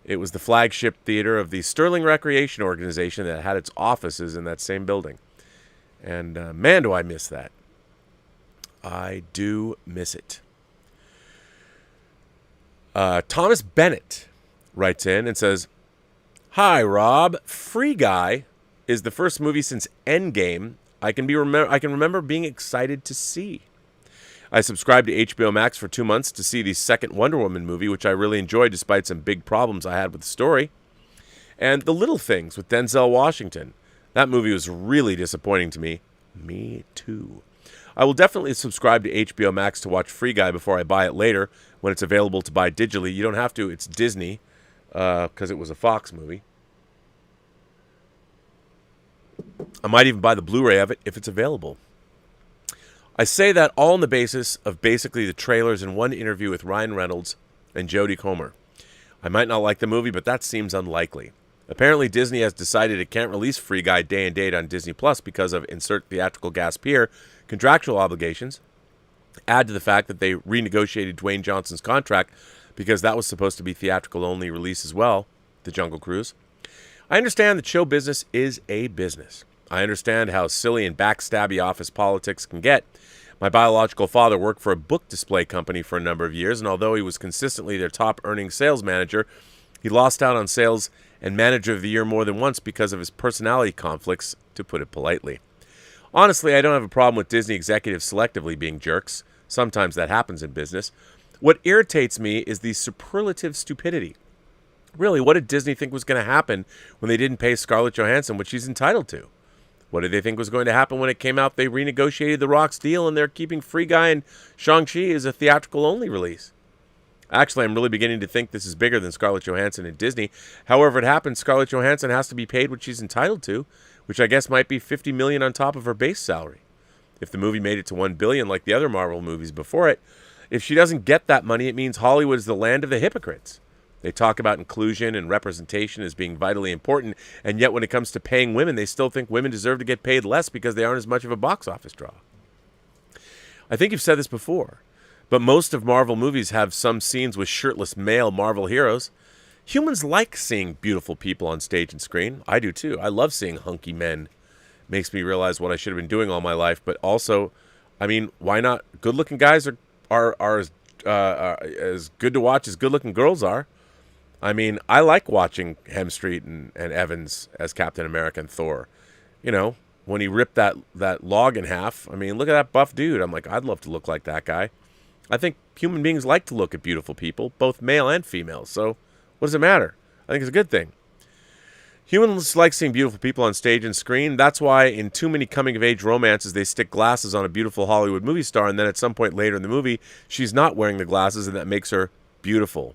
It was the flagship theater of the Sterling Recreation Organization that had its offices in that same building. And man, do I miss that. I do miss it. Thomas Bennett writes in and says, "Hi, Rob. Free Guy is the first movie since Endgame I can remember being excited to see. I subscribed to HBO Max for 2 months to see the second Wonder Woman movie, which I really enjoyed despite some big problems I had with the story. And The Little Things with Denzel Washington. That movie was really disappointing to me. Me too. I will definitely subscribe to HBO Max to watch Free Guy before I buy it later when it's available to buy digitally. You don't have to. It's Disney because it was a Fox movie. I might even buy the Blu-ray of it if it's available. I say that all on the basis of basically the trailers and one interview with Ryan Reynolds and Jodie Comer. I might not like the movie, but that seems unlikely. Apparently, Disney has decided it can't release Free Guy day and date on Disney Plus because of insert theatrical gasp here, contractual obligations. Add to the fact that they renegotiated Dwayne Johnson's contract because that was supposed to be theatrical only release as well, The Jungle Cruise. I understand that show business is a business. I understand how silly and backstabby office politics can get. My biological father worked for a book display company for a number of years, and although he was consistently their top earning sales manager, he lost out on sales and manager of the year more than once because of his personality conflicts, to put it politely. Honestly, I don't have a problem with Disney executives selectively being jerks. Sometimes that happens in business. What irritates me is the superlative stupidity. Really, what did Disney think was going to happen when they didn't pay Scarlett Johansson what she's entitled to? What did they think was going to happen when it came out they renegotiated The Rock's deal and they're keeping Free Guy and Shang-Chi as a theatrical-only release? Actually, I'm really beginning to think this is bigger than Scarlett Johansson and Disney. However it happens, Scarlett Johansson has to be paid what she's entitled to, which I guess might be $50 million on top of her base salary. If the movie made it to $1 billion like the other Marvel movies before it, if she doesn't get that money, it means Hollywood is the land of the hypocrites. They talk about inclusion and representation as being vitally important, and yet when it comes to paying women, they still think women deserve to get paid less because they aren't as much of a box office draw. I think you've said this before, but most of Marvel movies have some scenes with shirtless male Marvel heroes. Humans like seeing beautiful people on stage and screen. I do too. I love seeing hunky men. Makes me realize what I should have been doing all my life, but also, I mean, why not? Good-looking guys are as good to watch as good-looking girls are. I mean, I like watching Hemstreet and Evans as Captain America and Thor. You know, when he ripped that log in half, I mean, look at that buff dude. I'm like, I'd love to look like that guy. I think human beings like to look at beautiful people, both male and female. So what does it matter? I think it's a good thing. Humans like seeing beautiful people on stage and screen. That's why in too many coming-of-age romances, they stick glasses on a beautiful Hollywood movie star, and then at some point later in the movie, she's not wearing the glasses, and that makes her beautiful.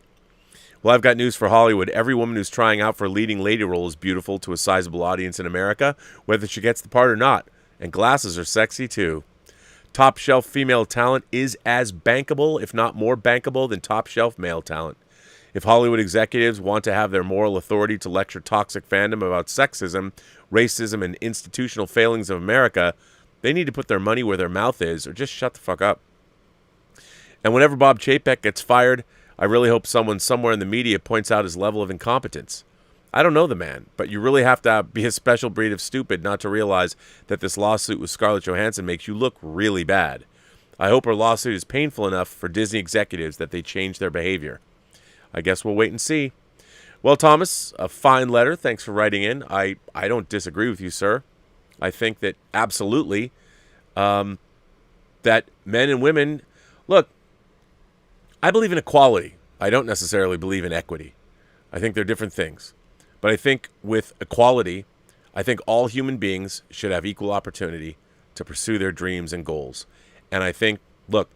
Well, I've got news for Hollywood. Every woman who's trying out for a leading lady role is beautiful to a sizable audience in America, whether she gets the part or not. And glasses are sexy, too. Top-shelf female talent is as bankable, if not more bankable, than top-shelf male talent. If Hollywood executives want to have their moral authority to lecture toxic fandom about sexism, racism, and institutional failings of America, they need to put their money where their mouth is, or just shut the fuck up. And whenever Bob Chapek gets fired, I really hope someone somewhere in the media points out his level of incompetence. I don't know the man, but you really have to be a special breed of stupid not to realize that this lawsuit with Scarlett Johansson makes you look really bad. I hope her lawsuit is painful enough for Disney executives that they change their behavior. I guess we'll wait and see. Well, Thomas, a fine letter. Thanks for writing in. I don't disagree with you, sir. I think that absolutely that men and women... Look, I believe in equality. I don't necessarily believe in equity. I think they're different things. But I think with equality, I think all human beings should have equal opportunity to pursue their dreams and goals. And I think, look,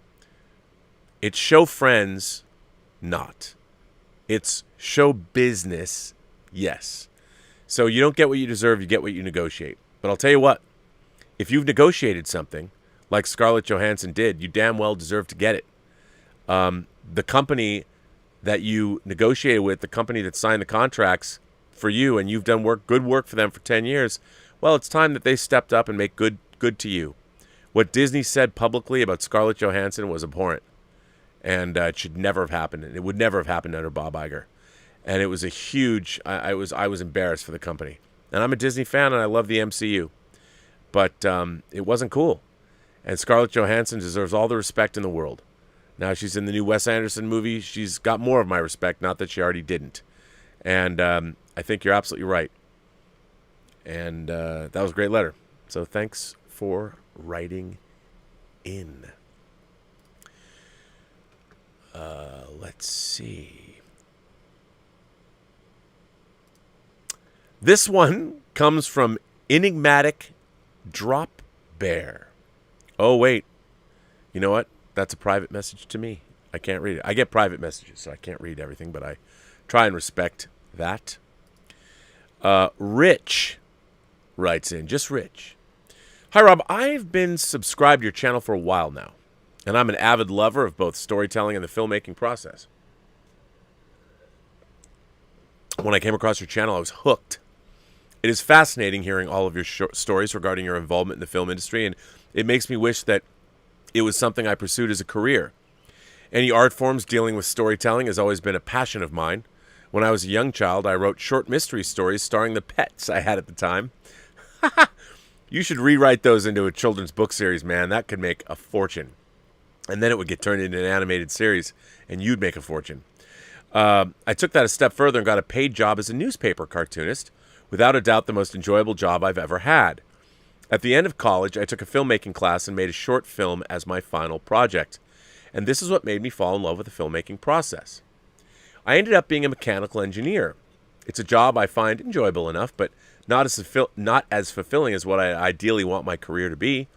it's show friends, not. It's show business, yes. So you don't get what you deserve, you get what you negotiate. But I'll tell you what, if you've negotiated something, like Scarlett Johansson did, you damn well deserve to get it. The company that you negotiated with, the company that signed the contracts for you, and you've done good work for them for 10 years, well, it's time that they stepped up and make good to you. What Disney said publicly about Scarlett Johansson was abhorrent. And it should never have happened. It would never have happened under Bob Iger. And it was a huge... I was embarrassed for the company. And I'm a Disney fan, and I love the MCU. But it wasn't cool. And Scarlett Johansson deserves all the respect in the world. Now she's in the new Wes Anderson movie. She's got more of my respect, not that she already didn't. And I think you're absolutely right. And that was a great letter. So thanks for writing in. Let's see. This one comes from Enigmatic Drop Bear. Oh, wait. You know what? That's a private message to me. I can't read it. I get private messages, so I can't read everything, but I try and respect that. Rich writes in. Just Rich. Hi, Rob. I've been subscribed to your channel for a while now, and I'm an avid lover of both storytelling and the filmmaking process. When I came across your channel, I was hooked. It is fascinating hearing all of your stories regarding your involvement in the film industry, and it makes me wish that it was something I pursued as a career. Any art forms dealing with storytelling has always been a passion of mine. When I was a young child, I wrote short mystery stories starring the pets I had at the time. You should rewrite those into a children's book series, man. That could make a fortune. And then it would get turned into an animated series, and you'd make a fortune. I took that a step further and got a paid job as a newspaper cartoonist. Without a doubt, the most enjoyable job I've ever had. At the end of college, I took a filmmaking class and made a short film as my final project. and this is what made me fall in love with the filmmaking process. I ended up being a mechanical engineer. It's a job I find enjoyable enough, but not as fulfilling as what I ideally want my career to be.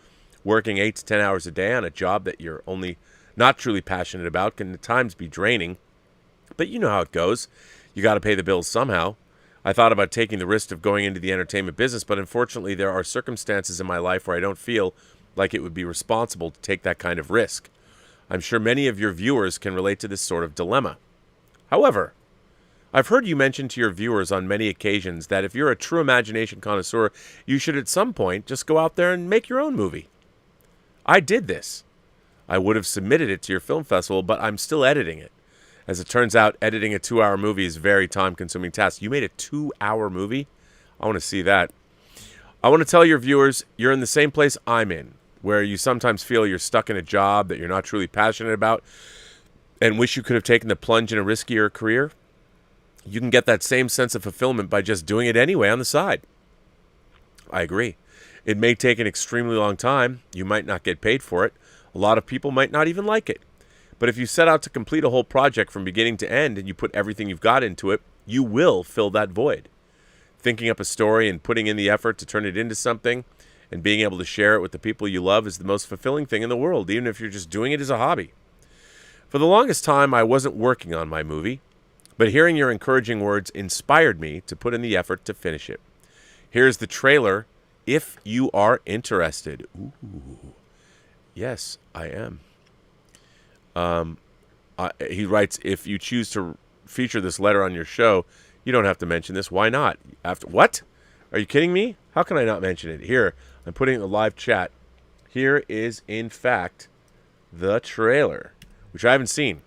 Working 8 to 10 hours a day on a job that you're only not truly passionate about can at times be draining. But you know how it goes. You got to pay the bills somehow. I thought about taking the risk of going into the entertainment business, but unfortunately there are circumstances in my life where I don't feel like it would be responsible to take that kind of risk. I'm sure many of your viewers can relate to this sort of dilemma. However, I've heard you mention to your viewers on many occasions that if you're a true imagination connoisseur, you should at some point just go out there and make your own movie. I did this. I would have submitted it to your film festival, but I'm still editing it. As it turns out, editing a 2-hour movie is a very time-consuming task. You made a 2-hour movie? I want to see that. I want to tell your viewers you're in the same place I'm in, where you sometimes feel you're stuck in a job that you're not truly passionate about and wish you could have taken the plunge in a riskier career. You can get that same sense of fulfillment by just doing it anyway on the side. I agree. It may take an extremely long time. You might not get paid for it. A lot of people might not even like it. But if you set out to complete a whole project from beginning to end and you put everything you've got into it, you will fill that void. Thinking up a story and putting in the effort to turn it into something and being able to share it with the people you love is the most fulfilling thing in the world, even if you're just doing it as a hobby. For the longest time, I wasn't working on my movie, but hearing your encouraging words inspired me to put in the effort to finish it. Here's the trailer, if you are interested. Ooh. Yes, I am. He writes, if you choose to feature this letter on your show, you don't have to mention this. Why not? What? Are you kidding me? How can I not mention it? Here, I'm putting it in the live chat. Here is, in fact, the trailer, which I haven't seen.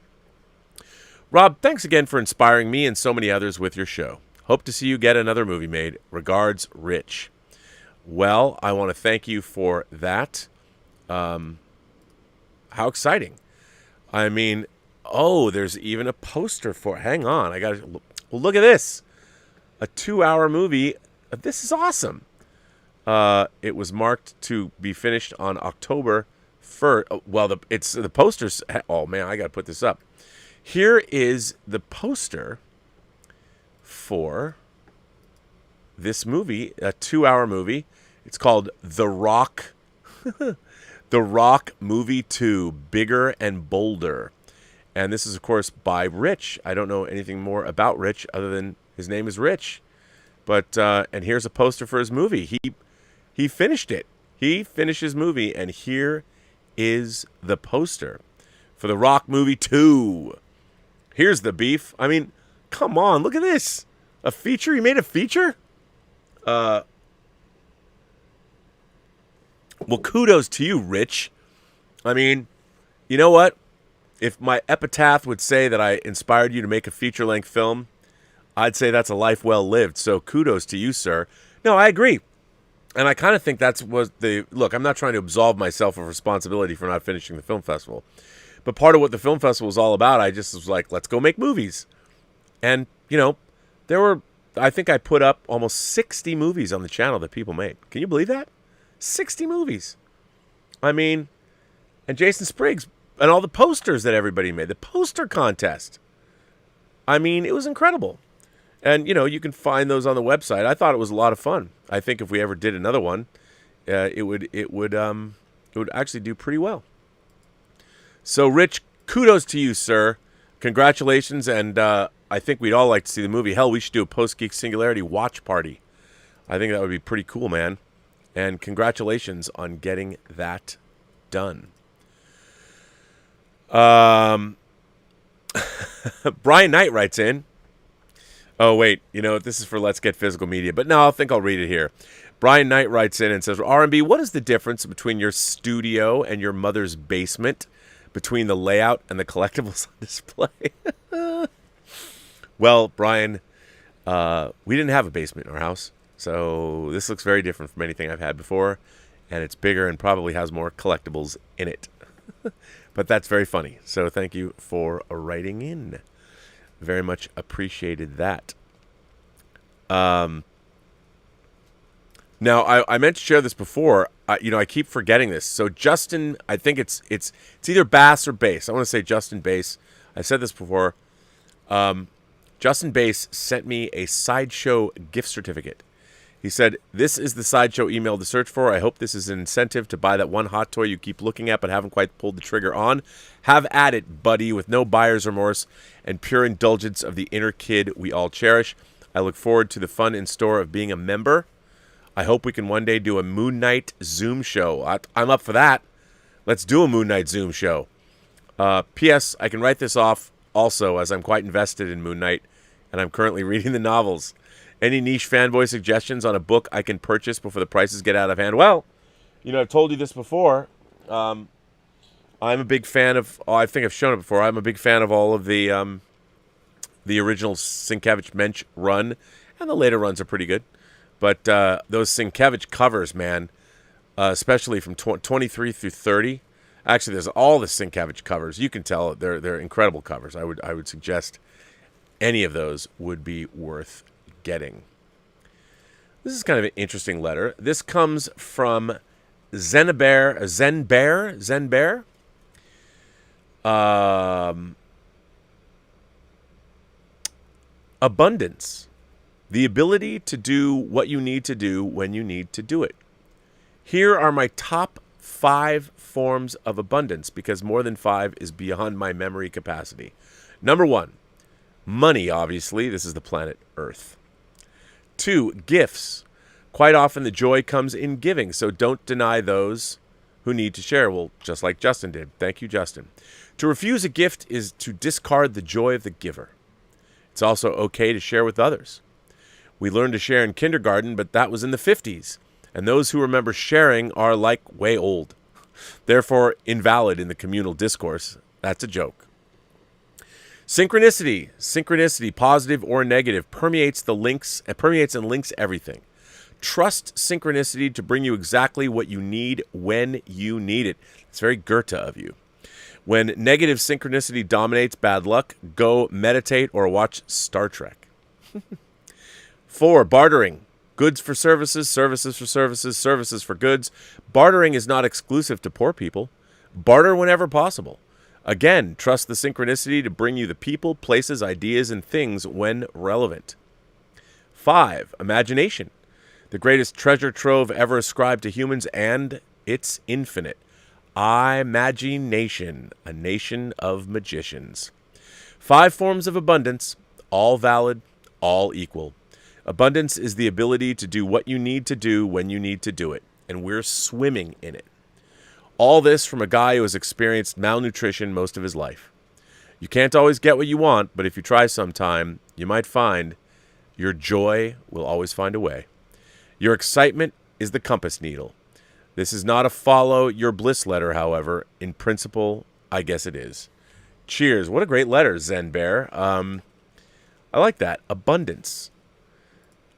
Rob, thanks again for inspiring me and so many others with your show. Hope to see you get another movie made. Regards, Rich. Well, I want to thank you for that. How exciting. I mean, there's even a poster for it. Hang on. Well, look at this. A 2-hour movie. This is awesome. It was marked to be finished on October 1st. Well, the posters. Oh, man, I got to put this up. Here is the poster for this movie, a 2-hour movie. It's called The Rock. The Rock Movie 2, Bigger and Bolder. And this is, of course, by Rich. I don't know anything more about Rich other than his name is Rich. But, and here's a poster for his movie. He finished it. He finished his movie, and here is the poster for The Rock Movie 2. Here's the beef. I mean, come on, look at this. A feature? He made a feature? Well, kudos to you, Rich. I mean, you know what? If my epitaph would say that I inspired you to make a feature-length film, I'd say that's a life well lived. So kudos to you, sir. No, I agree. And I kind of think look, I'm not trying to absolve myself of responsibility for not finishing the film festival. But part of what the film festival was all about, I just was like, let's go make movies. And, I think I put up almost 60 movies on the channel that people made. Can you believe that? 60 movies. I mean, and Jason Spriggs, and all the posters that everybody made, the poster contest. I mean, it was incredible. And, you can find those on the website. I thought it was a lot of fun. I think if we ever did another one, it would actually do pretty well. So, Rich, kudos to you, sir. Congratulations, and I think we'd all like to see the movie. Hell, we should do a Post-Geek Singularity watch party. I think that would be pretty cool, man. And congratulations on getting that done. Brian Knight writes in. Oh, wait. This is for Let's Get Physical Media. But no, I think I'll read it here. Brian Knight writes in and says, R&B, what is the difference between your studio and your mother's basement? Between the layout and the collectibles on display? Well, Brian, we didn't have a basement in our house. So this looks very different from anything I've had before. And it's bigger and probably has more collectibles in it. But that's very funny. So thank you for writing in. Very much appreciated that. Now, I meant to share this before. I keep forgetting this. So Justin, I think it's either Bass or Bass. I want to say Justin Bass. I said this before. Justin Bass sent me a Sideshow gift certificate. He said, "This is the Sideshow email to search for. I hope this is an incentive to buy that one hot toy you keep looking at but haven't quite pulled the trigger on. Have at it, buddy, with no buyer's remorse and pure indulgence of the inner kid we all cherish. I look forward to the fun in store of being a member. I hope we can one day do a Moon Knight Zoom show." I'm up for that. Let's do a Moon Knight Zoom show. P.S. I can write this off also, as I'm quite invested in Moon Knight, and I'm currently reading the novels. Any niche fanboy suggestions on a book I can purchase before the prices get out of hand? Well, I've told you this before. I'm a big fan of, I think I've shown it before, I'm a big fan of all of the original Sienkiewicz-Mensch run, and the later runs are pretty good. But those Sienkiewicz covers, man, especially from 23 through 30. Actually, there's all the Sienkiewicz covers. You can tell they're incredible covers. I would suggest any of those would be worth getting. This is kind of an interesting letter. This comes from Zenbear. Abundance. The ability to do what you need to do when you need to do it. Here are my top 5 forms of abundance, because more than 5 is beyond my memory capacity. Number 1, money, obviously. This is the planet Earth. 2, gifts. Quite often the joy comes in giving, so don't deny those who need to share. Well, just like Justin did. Thank you, Justin. To refuse a gift is to discard the joy of the giver. It's also okay to share with others. We learned to share in kindergarten, but that was in the 50s, and those who remember sharing are like way old. Therefore, invalid in the communal discourse. That's a joke. Synchronicity, positive or negative, permeates and links everything. Trust synchronicity to bring you exactly what you need when you need it. It's very Goethe of you. When negative synchronicity dominates, bad luck, go meditate or watch Star Trek. 4, bartering. Goods for services, services for services, services for goods. Bartering is not exclusive to poor people. Barter whenever possible. Again, trust the synchronicity to bring you the people, places, ideas, and things when relevant. 5, imagination. The greatest treasure trove ever ascribed to humans, and it's infinite. Imagination, a nation of magicians. 5 forms of abundance, all valid, all equal. Abundance is the ability to do what you need to do when you need to do it, and we're swimming in it. All this from a guy who has experienced malnutrition most of his life. You can't always get what you want, but if you try sometime, you might find your joy will always find a way. Your excitement is the compass needle. This is not a follow your bliss letter, however. In principle, I guess it is. Cheers. What a great letter, Zen Bear. I like that. Abundance.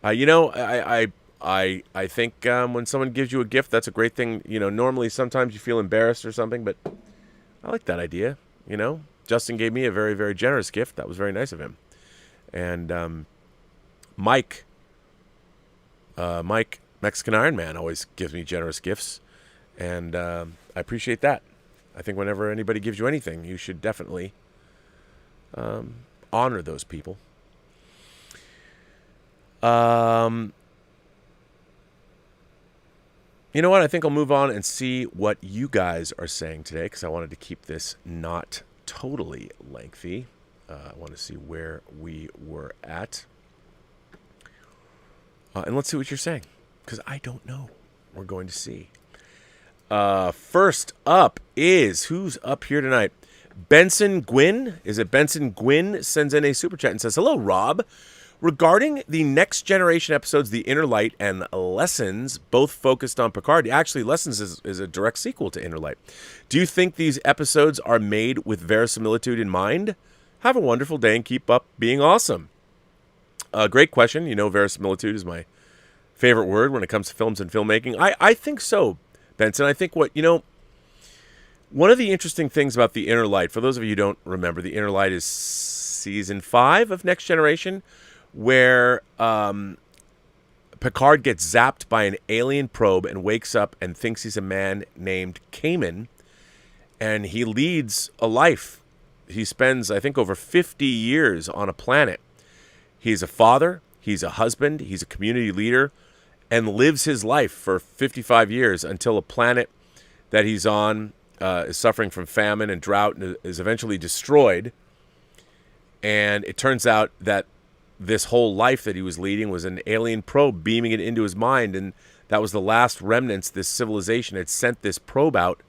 I think when someone gives you a gift, that's a great thing. Normally sometimes you feel embarrassed or something, but I like that idea. Justin gave me a very, very generous gift. That was very nice of him. And Mike, Mexican Iron Man, always gives me generous gifts, and I appreciate that. I think whenever anybody gives you anything, you should definitely honor those people. You know what? I think I'll move on and see what you guys are saying today, because I wanted to keep this not totally lengthy. I want to see where we were at. And let's see what you're saying, because I don't know. We're going to see. First up is, who's up here tonight? Benson Gwynn. Is it Benson Gwynn? Sends in a super chat and says, "Hello, Rob. Regarding the Next Generation episodes, The Inner Light and Lessons, both focused on Picard." Actually, Lessons is a direct sequel to Inner Light. "Do you think these episodes are made with verisimilitude in mind? Have a wonderful day and keep up being awesome." Great question. Verisimilitude is my favorite word when it comes to films and filmmaking. I think so, Benson. I think one of the interesting things about The Inner Light, for those of you who don't remember, The Inner Light is season 5 of Next Generation, where Picard gets zapped by an alien probe and wakes up and thinks he's a man named Kamen, and he leads a life. He spends, I think, over 50 years on a planet. He's a father, he's a husband, he's a community leader, and lives his life for 55 years until a planet that he's on is suffering from famine and drought and is eventually destroyed. And it turns out that this whole life that he was leading was an alien probe beaming it into his mind, and that was the last remnants. This civilization had sent this probe out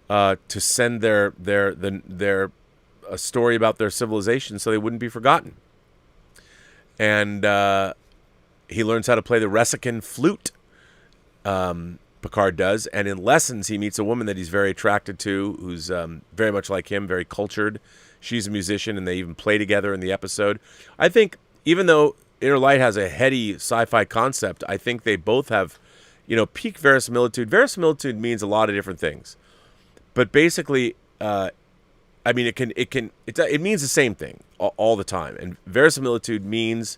to send their a story about their civilization so they wouldn't be forgotten. And he learns how to play the Resican flute. Picard does, and in lessons he meets a woman that he's very attracted to, who's very much like him, very cultured. She's a musician, and they even play together in the episode. I think, even though Inner Light has a heady sci-fi concept, I think they both have, peak verisimilitude. Verisimilitude means a lot of different things, but basically, it means the same thing all the time. And verisimilitude means,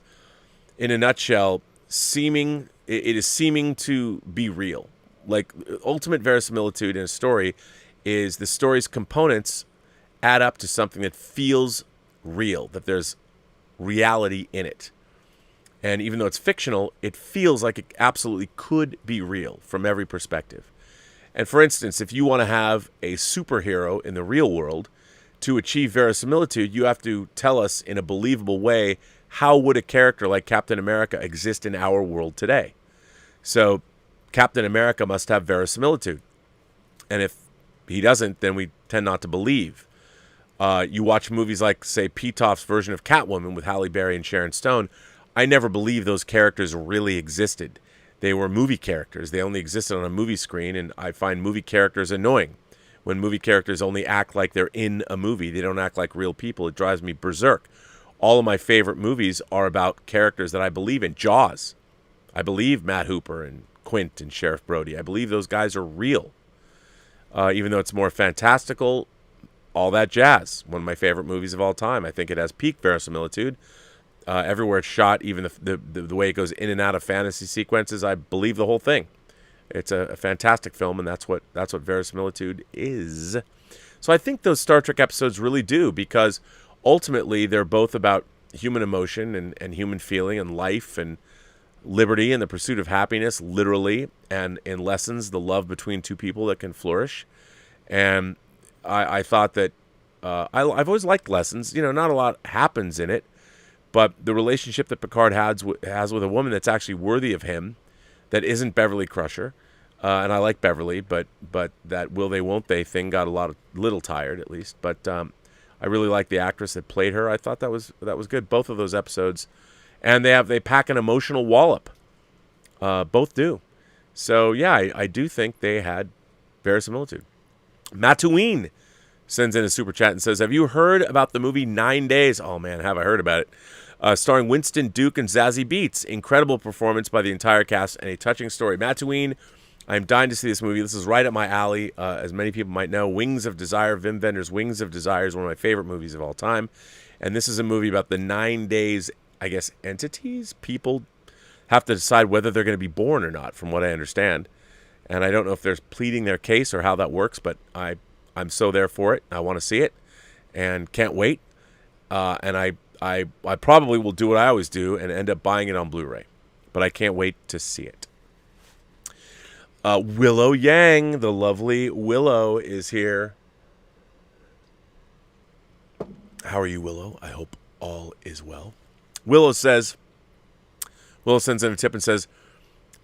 in a nutshell, it is seeming to be real. Like, ultimate verisimilitude in a story is the story's components add up to something that feels real, that there's reality in it. And even though it's fictional, it feels like it absolutely could be real from every perspective. And for instance, if you want to have a superhero in the real world, to achieve verisimilitude, you have to tell us in a believable way, how would a character like Captain America exist in our world today? So Captain America must have verisimilitude. And if he doesn't, then we tend not to believe. You watch movies like, say, Pitoff's version of Catwoman with Halle Berry and Sharon Stone. I never believed those characters really existed. They were movie characters. They only existed on a movie screen, and I find movie characters annoying. When movie characters only act like they're in a movie, they don't act like real people. It drives me berserk. All of my favorite movies are about characters that I believe in. Jaws. I believe Matt Hooper and Quint and Sheriff Brody. I believe those guys are real. Even though it's more fantastical, all that jazz. One of my favorite movies of all time. I think it has peak verisimilitude. Everywhere it's shot, even the way it goes in and out of fantasy sequences, I believe the whole thing. It's a fantastic film, and that's what verisimilitude is. So I think those Star Trek episodes really do, because ultimately they're both about human emotion and human feeling and life and liberty and the pursuit of happiness, literally, and in lessons, the love between two people that can flourish. And I thought that I've always liked Lessons. Not a lot happens in it, but the relationship that Picard has with a woman that's actually worthy of him, that isn't Beverly Crusher, and I like Beverly, but that will they won't they thing got little tired at least. But I really like the actress that played her. I thought that was good. Both of those episodes, and they pack an emotional wallop. Both do. So yeah, I do think they had verisimilitude. Mattuine sends in a super chat and says, "Have you heard about the movie 9 Days?" Oh man, have I heard about it? Starring Winston Duke and Zazie Beetz. Incredible performance by the entire cast and a touching story. Mattuine, I'm dying to see this movie. This is right up my alley. As many people might know, Wings of Desire, Wim Wenders' Wings of Desire is one of my favorite movies of all time. And this is a movie about the 9 days, I guess, entities. People have to decide whether they're going to be born or not, from what I understand. And I don't know if they're pleading their case or how that works, but I'm so there for it. I want to see it and can't wait. And I probably will do what I always do and end up buying it on Blu-ray. But I can't wait to see it. Willow Yang, the lovely Willow, is here. How are you, Willow? I hope all is well. Willow sends in a tip and says,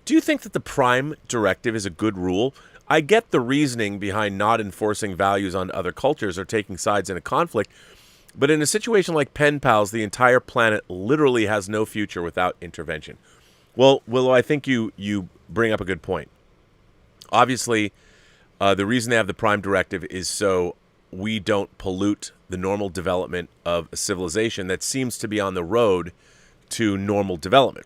"Do you think that the Prime Directive is a good rule? I get the reasoning behind not enforcing values on other cultures or taking sides in a conflict, but in a situation like Pen Pals, the entire planet literally has no future without intervention." Well, Willow, I think you bring up a good point. Obviously, the reason they have the Prime Directive is so we don't pollute the normal development of a civilization that seems to be on the road to normal development.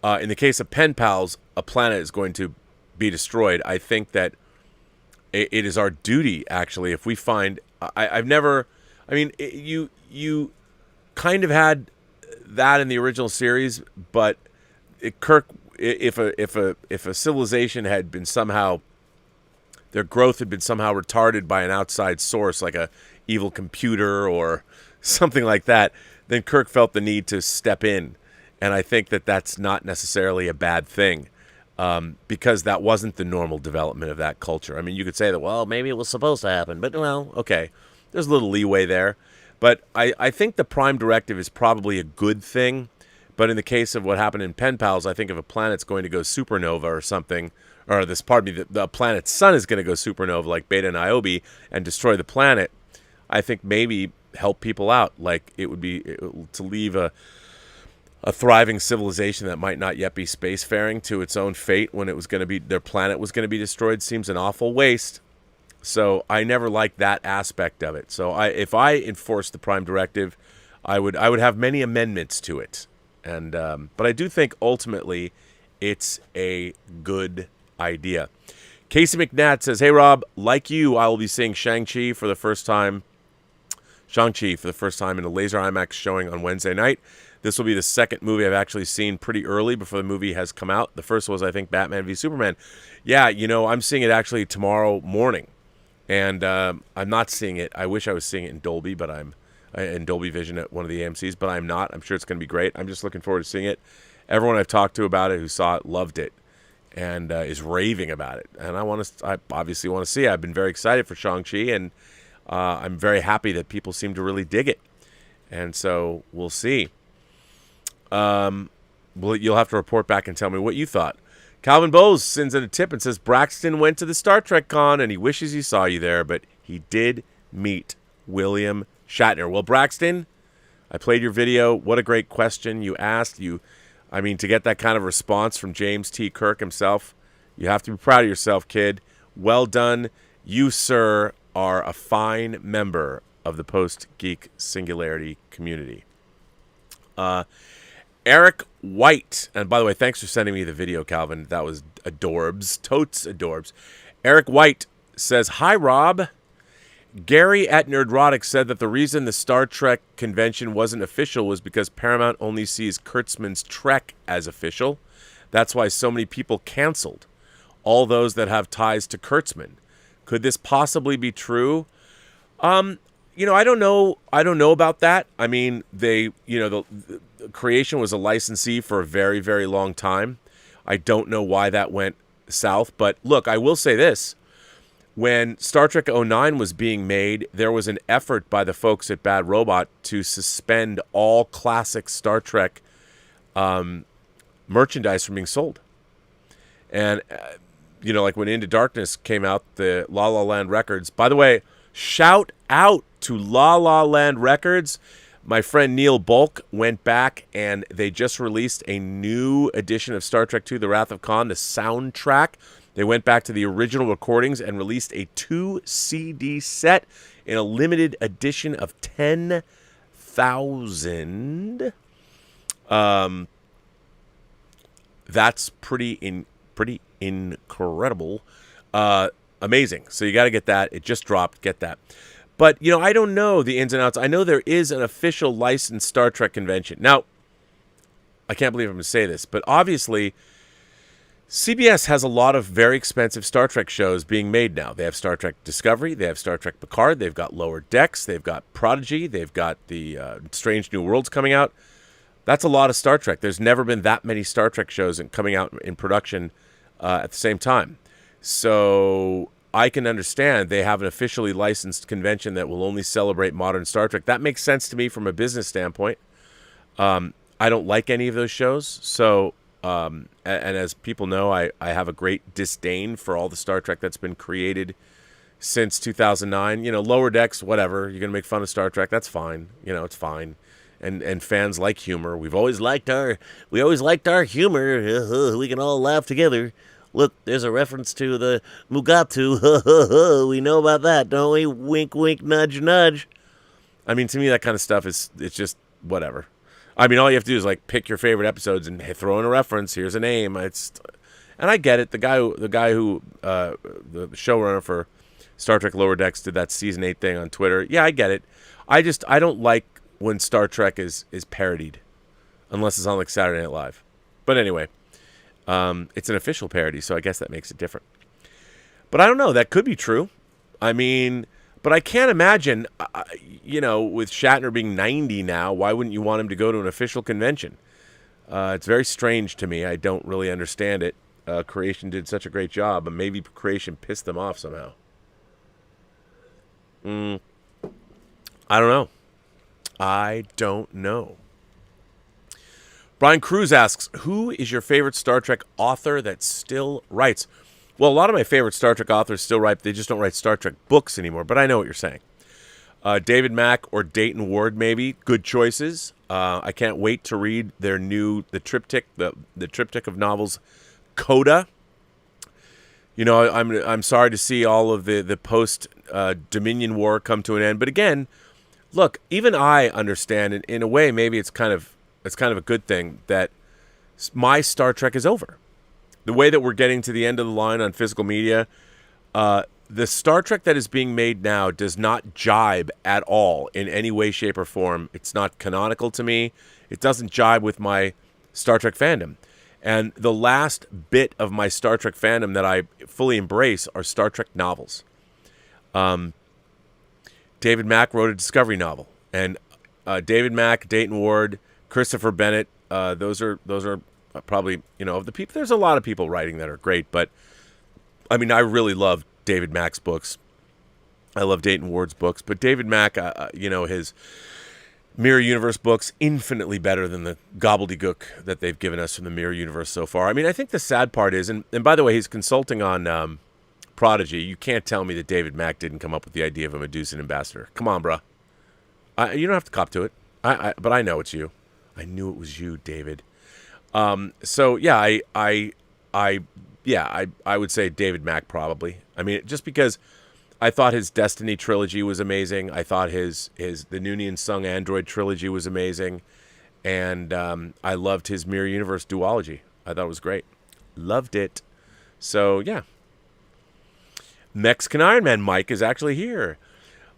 In the case of Pen Pals, a planet is going to be destroyed. I think that it is our duty, actually, if we find... You kind of had that in the original series, but Kirk if a civilization had been somehow, their growth had been somehow retarded by an outside source, like a evil computer or something like that, then Kirk felt the need to step in. And I think that that's not necessarily a bad thing, because that wasn't the normal development of that culture. I mean, you could say that, well, maybe it was supposed to happen, but, well, okay, there's a little leeway there. But I think the Prime Directive is probably a good thing. But in the case of what happened in Pen Pals, I think if a planet's going to go supernova or something, or the planet's sun is going to go supernova like Beta Niobe and destroy the planet, I think maybe help people out. Like it would be to leave a thriving civilization that might not yet be spacefaring to its own fate when it was going to be, their planet was going to be destroyed, seems an awful waste. So I never liked that aspect of it. So if I enforced the Prime Directive, I would have many amendments to it. And but I do think ultimately it's a good idea. Casey McNatt says, "Hey Rob, like you, I will be seeing Shang-Chi for the first time in a laser IMAX showing on Wednesday night. This will be the second movie I've actually seen pretty early before the movie has come out. The first was, I think, Batman v Superman. Yeah, I'm seeing it actually tomorrow morning, and I'm not seeing it. I wish I was seeing it in Dolby, but I'm in Dolby Vision at one of the AMCs, but I'm not. I'm sure it's going to be great. I'm just looking forward to seeing it. Everyone I've talked to about it who saw it loved it and is raving about it. And I obviously want to see it. I've been very excited for Shang-Chi, and I'm very happy that people seem to really dig it. And so we'll see. You'll have to report back and tell me what you thought. Calvin Bowes sends in a tip and says, Braxton went to the Star Trek con and he wishes he saw you there, but he did meet William Shatner. Well, Braxton, I played your video. What a great question you asked. To get that kind of response from James T. Kirk himself, you have to be proud of yourself, kid. Well done. You, sir, are a fine member of the Post-Geek Singularity community. Eric White, and by the way, thanks for sending me the video, Calvin. That was adorbs. Totes adorbs. Eric White says, Hi, Rob. Gary at Nerdrotic said that the reason the Star Trek convention wasn't official was because Paramount only sees Kurtzman's Trek as official. That's why so many people canceled. All those that have ties to Kurtzman. Could this possibly be true? I don't know. I don't know about that. I mean, the Creation was a licensee for a very, very long time. I don't know why that went south. But look, I will say this. When Star Trek 09 was being made, there was an effort by the folks at Bad Robot to suspend all classic Star Trek merchandise from being sold. And, like when Into Darkness came out, the La La Land Records. By the way, shout out to La La Land Records. My friend Neil Bulk went back and they just released a new edition of Star Trek II, The Wrath of Khan, the soundtrack. They went back to the original recordings and released a 2-CD set in a limited edition of 10,000. That's pretty incredible. Amazing. So you got to get that. It just dropped. Get that. But, I don't know the ins and outs. I know there is an official licensed Star Trek convention. Now, I can't believe I'm going to say this, but obviously CBS has a lot of very expensive Star Trek shows being made now. They have Star Trek Discovery, they have Star Trek Picard, they've got Lower Decks, they've got Prodigy, they've got the Strange New Worlds coming out. That's a lot of Star Trek. There's never been that many Star Trek shows coming out in production at the same time. So I can understand they have an officially licensed convention that will only celebrate modern Star Trek. That makes sense to me from a business standpoint. I don't like any of those shows, so... and as people know, I have a great disdain for all the Star Trek that's been created since 2009. Lower Decks, whatever. You're going to make fun of Star Trek. That's fine. It's fine. And fans like humor. We always liked our humor. We can all laugh together. Look, there's a reference to the Mugatu. We know about that, don't we? Wink, wink, nudge, nudge. I mean, to me, that kind of stuff it's just whatever. I mean, all you have to do is pick your favorite episodes and throw in a reference. Here's a name. And I get it. The guy who the showrunner for Star Trek Lower Decks did that season 8 thing on Twitter. Yeah, I get it. I don't like when Star Trek is parodied, unless it's on Saturday Night Live. But anyway, It's an official parody, so I guess that makes it different. But I don't know. That could be true. I mean, but I can't imagine, with Shatner being 90 now, why wouldn't you want him to go to an official convention? It's very strange to me. I don't really understand it. Creation did such a great job, but maybe Creation pissed them off somehow. I don't know. Brian Cruz asks, who is your favorite Star Trek author that still writes? Well, a lot of my favorite Star Trek authors still write. They just don't write Star Trek books anymore, but I know what you're saying. David Mack or Dayton Ward, maybe. Good choices. I can't wait to read their the triptych of novels, Coda. I'm sorry to see all of the post Dominion War come to an end, but again, look, even I understand, in a way, maybe it's kind of a good thing that my Star Trek is over. The way that we're getting to the end of the line on physical media, the Star Trek that is being made now does not jibe at all in any way, shape, or form. It's not canonical to me. It doesn't jibe with my Star Trek fandom. And the last bit of my Star Trek fandom that I fully embrace are Star Trek novels. David Mack wrote a Discovery novel. And David Mack, Dayton Ward, Christopher Bennett, those are probably, of the people. There's a lot of people writing that are great, but I mean, I really love David Mack's books. I love Dayton Ward's books, but David Mack, his Mirror Universe books, infinitely better than the gobbledygook that they've given us from the Mirror Universe so far. I mean, I think the sad part is, and by the way, he's consulting on Prodigy. You can't tell me that David Mack didn't come up with the idea of a Medusan ambassador. Come on, bro. You don't have to cop to it. But I know it's you. I knew it was you, David. So yeah, I would say David Mack probably. I mean, just because I thought his Destiny trilogy was amazing. I thought the Noonien Sung Android trilogy was amazing, and I loved his Mirror Universe duology. I thought it was great. Loved it. So yeah. Mexican Iron Man Mike is actually here.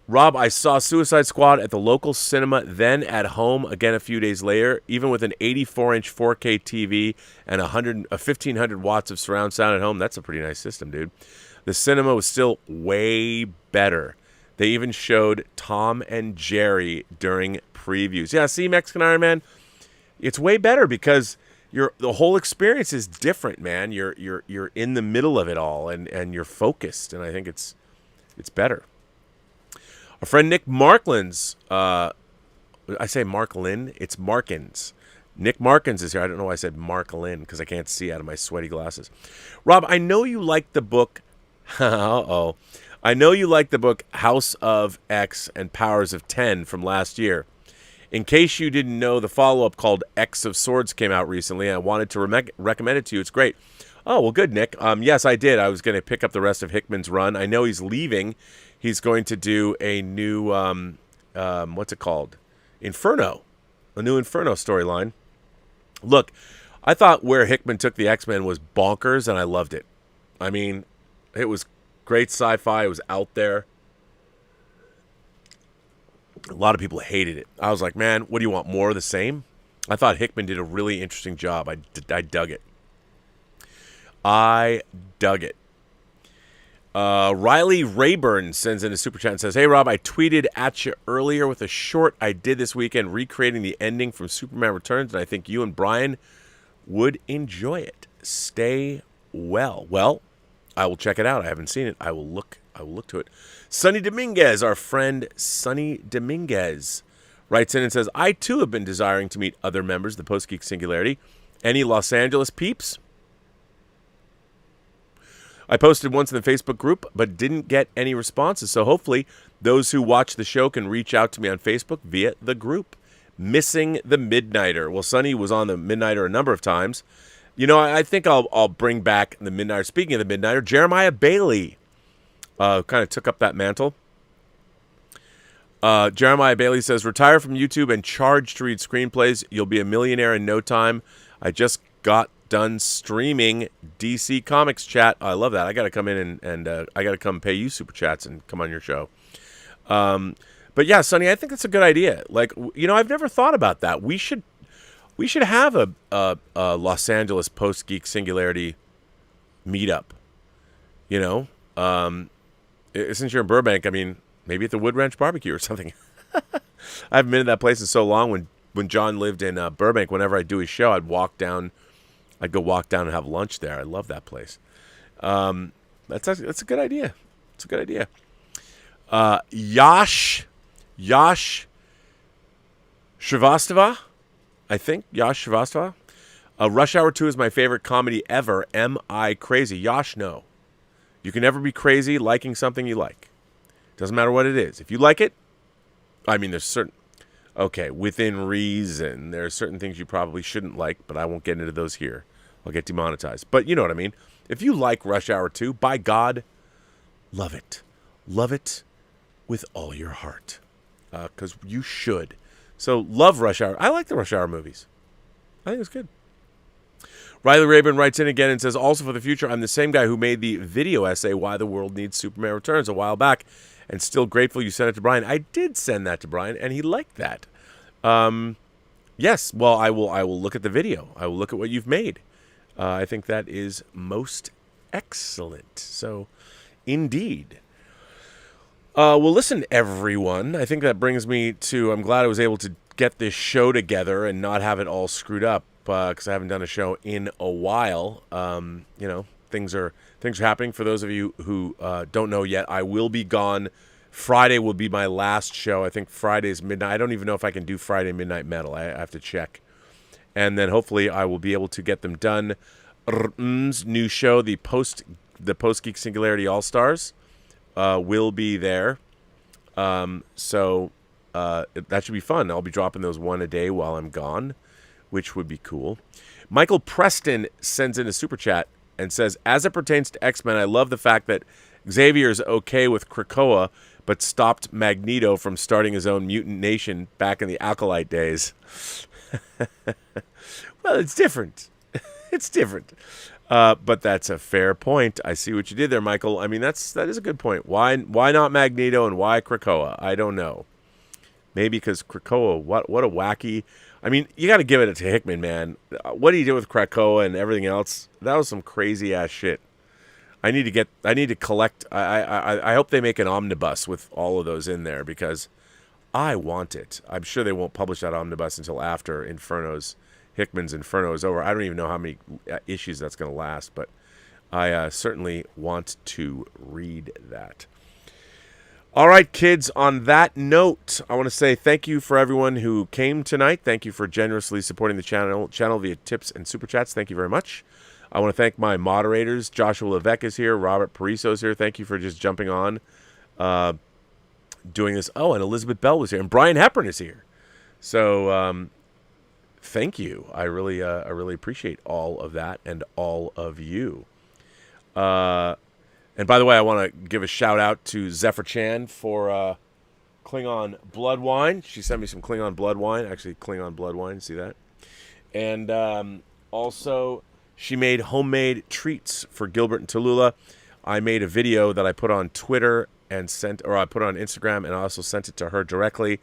Rob, I saw Suicide Squad at the local cinema, then at home again a few days later, even with an 84-inch 4K TV and 1,500 watts of surround sound at home. That's a pretty nice system, dude. The cinema was still way better. They even showed Tom and Jerry during previews. Yeah, see, Mexican Iron Man, it's way better because the whole experience is different, man. You're in the middle of it all, and you're focused, and I think it's better. Our friend Nick Marklands, I say Marklin, it's Markins. Nick Markins is here. I don't know why I said Marklin, because I can't see out of my sweaty glasses. Rob, I know you like the book. I know you like the book House of X and Powers of 10 from last year. In case you didn't know, the follow-up called X of Swords came out recently, and I wanted to recommend it to you. It's great. Oh, well, good, Nick. Yes, I did. I was going to pick up the rest of Hickman's run. I know he's leaving. He's going to do a new, what's it called? Inferno. A new Inferno storyline. Look, I thought where Hickman took the X-Men was bonkers, and I loved it. I mean, it was great sci-fi. It was out there. A lot of people hated it. I was like, man, what do you want, more of the same? I thought Hickman did a really interesting job. I dug it. I dug it. Riley Rayburn sends in a super chat and says, hey, Rob, I tweeted at you earlier with a short I did this weekend recreating the ending from Superman Returns, and I think you and Brian would enjoy it. Stay well. Well, I will check it out. I haven't seen it. I will look to it. Sonny Dominguez, our friend Sonny Dominguez, writes in and says, I too have been desiring to meet other members of the Post-Geek Singularity. Any Los Angeles peeps? I posted once in the Facebook group, but didn't get any responses. So hopefully those who watch the show can reach out to me on Facebook via the group. Missing the Midnighter. Well, Sonny was on the Midnighter a number of times. You know, I think I'll bring back the Midnighter. Speaking of the Midnighter, Jeremiah Bailey kind of took up that mantle. Jeremiah Bailey says, retire from YouTube and charge to read screenplays. You'll be a millionaire in no time. I just got done streaming DC Comics chat. I love that. I got to come in and I got to come pay you super chats and come on your show. But yeah, Sonny, I think that's a good idea. Like, you know, I've never thought about that. We should, We should have a Los Angeles Post-Geek Singularity meetup. You know, since you're in Burbank, I mean, maybe at the Wood Ranch Barbecue or something. I haven't been to that place in so long. When John lived in Burbank, whenever I'd do his show, I'd go walk down and have lunch there. I love that place. That's a good idea. It's a good idea. Yash Shrivastava, I think. Yash Shrivastava. Rush Hour 2 is my favorite comedy ever. Am I crazy? Yash, no. You can never be crazy liking something you like. Doesn't matter what it is. If you like it, I mean, within reason, there are certain things you probably shouldn't like, but I won't get into those here. I'll get demonetized. But you know what I mean. If you like Rush Hour 2, by God, love it. Love it with all your heart. Because you should. So love Rush Hour. I like the Rush Hour movies. I think it's good. Riley Rayburn writes in again and says, also for the future, I'm the same guy who made the video essay, Why the World Needs Superman Returns, a while back, and still grateful you sent it to Brian. I did send that to Brian, and he liked that. Yes, well, I will look at the video. I will look at what you've made. I think that is most excellent. So, indeed. Well, listen, everyone. I think that brings me to, I'm glad I was able to get this show together and not have it all screwed up. Because I haven't done a show in a while. Things are happening. For those of you who don't know yet, I will be gone. Friday will be my last show. I think Friday's midnight. I don't even know if I can do Friday Midnight Metal. I have to check. And then hopefully I will be able to get them done. New show, the Post-Geek Singularity All-Stars, will be there. So that should be fun. I'll be dropping those one a day while I'm gone, which would be cool. Michael Preston sends in a super chat and says, as it pertains to X-Men, I love the fact that Xavier's okay with Krakoa, but stopped Magneto from starting his own mutant nation back in the Acolyte days. Well, it's different. It's different. But that's a fair point. I see what you did there, Michael. I mean, that is a good point. Why not Magneto and why Krakoa? I don't know. Maybe because Krakoa, what a wacky... I mean, you got to give it to Hickman, man. What he did with Krakoa and everything else, that was some crazy-ass shit. I need to collect... I hope they make an omnibus with all of those in there because I want it. I'm sure they won't publish that omnibus until after Hickman's Inferno is over. I don't even know how many issues that's going to last, but I certainly want to read that. All right, kids, on that note, I want to say thank you for everyone who came tonight. Thank you for generously supporting the channel via tips and super chats. Thank you very much. I want to thank my moderators. Joshua Levesque is here. Robert Pariso is here. Thank you for just jumping on, doing this. Oh, and Elizabeth Bell was here. And Brian Hepburn is here. So thank you. I really appreciate all of that and all of you. And by the way, I want to give a shout out to Zephyr Chan for Klingon Blood Wine. She sent me some Klingon Blood Wine. Actually, Klingon Blood Wine. See that? And also, she made homemade treats for Gilbert and Tallulah. I made a video that I put on Twitter and I put on Instagram, and I also sent it to her directly.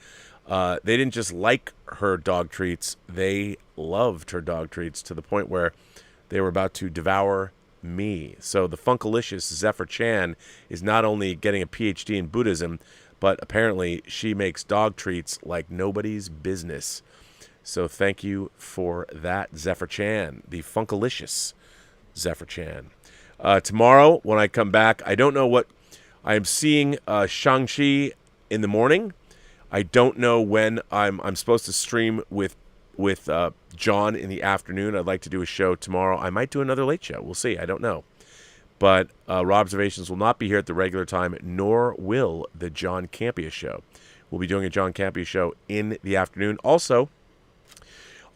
They didn't just like her dog treats. They loved her dog treats to the point where they were about to devour me. So the Funkalicious Zephyr Chan is not only getting a PhD in Buddhism, but apparently she makes dog treats like nobody's business. So thank you for that, Zephyr Chan, the Funkalicious Zephyr Chan. Tomorrow, when I come back, I don't know what... I am seeing Shang-Chi in the morning. I don't know when I'm supposed to stream with John in the afternoon. I'd like to do a show tomorrow. I might do another late show. We'll see. I don't know. But Robservations will not be here at the regular time, nor will the John Campea show. We'll be doing a John Campea show in the afternoon. Also,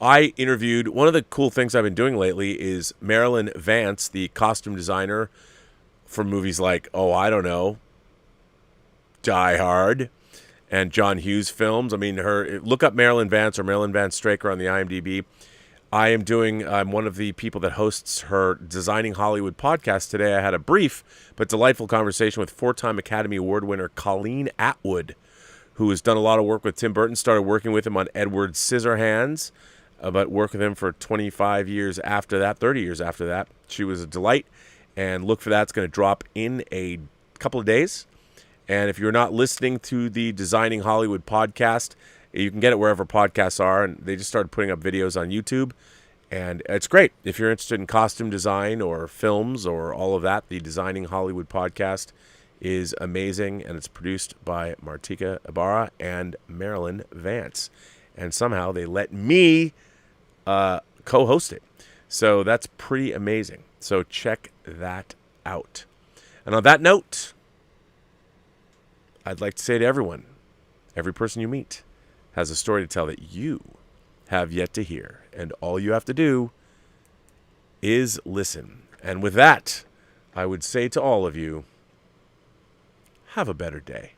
I interviewed... One of the cool things I've been doing lately is Marilyn Vance, the costume designer for movies like, Die Hard, and John Hughes films. I mean, look up Marilyn Vance or Marilyn Vance Straker on the IMDb. I'm one of the people that hosts her Designing Hollywood podcast today. I had a brief but delightful conversation with 4-time Academy Award winner Colleen Atwood, who has done a lot of work with Tim Burton, started working with him on Edward Scissorhands. but worked with him for 25 years after that, 30 years after that. She was a delight, and look for that. It's going to drop in a couple of days. And if you're not listening to the Designing Hollywood podcast, you can get it wherever podcasts are. And they just started putting up videos on YouTube. And it's great. If you're interested in costume design or films or all of that, the Designing Hollywood podcast is amazing. And it's produced by Martika Ibarra and Marilyn Vance. And somehow they let me co-host it. So that's pretty amazing. So check that out. And on that note, I'd like to say to everyone, every person you meet has a story to tell that you have yet to hear. And all you have to do is listen. And with that, I would say to all of you, have a better day.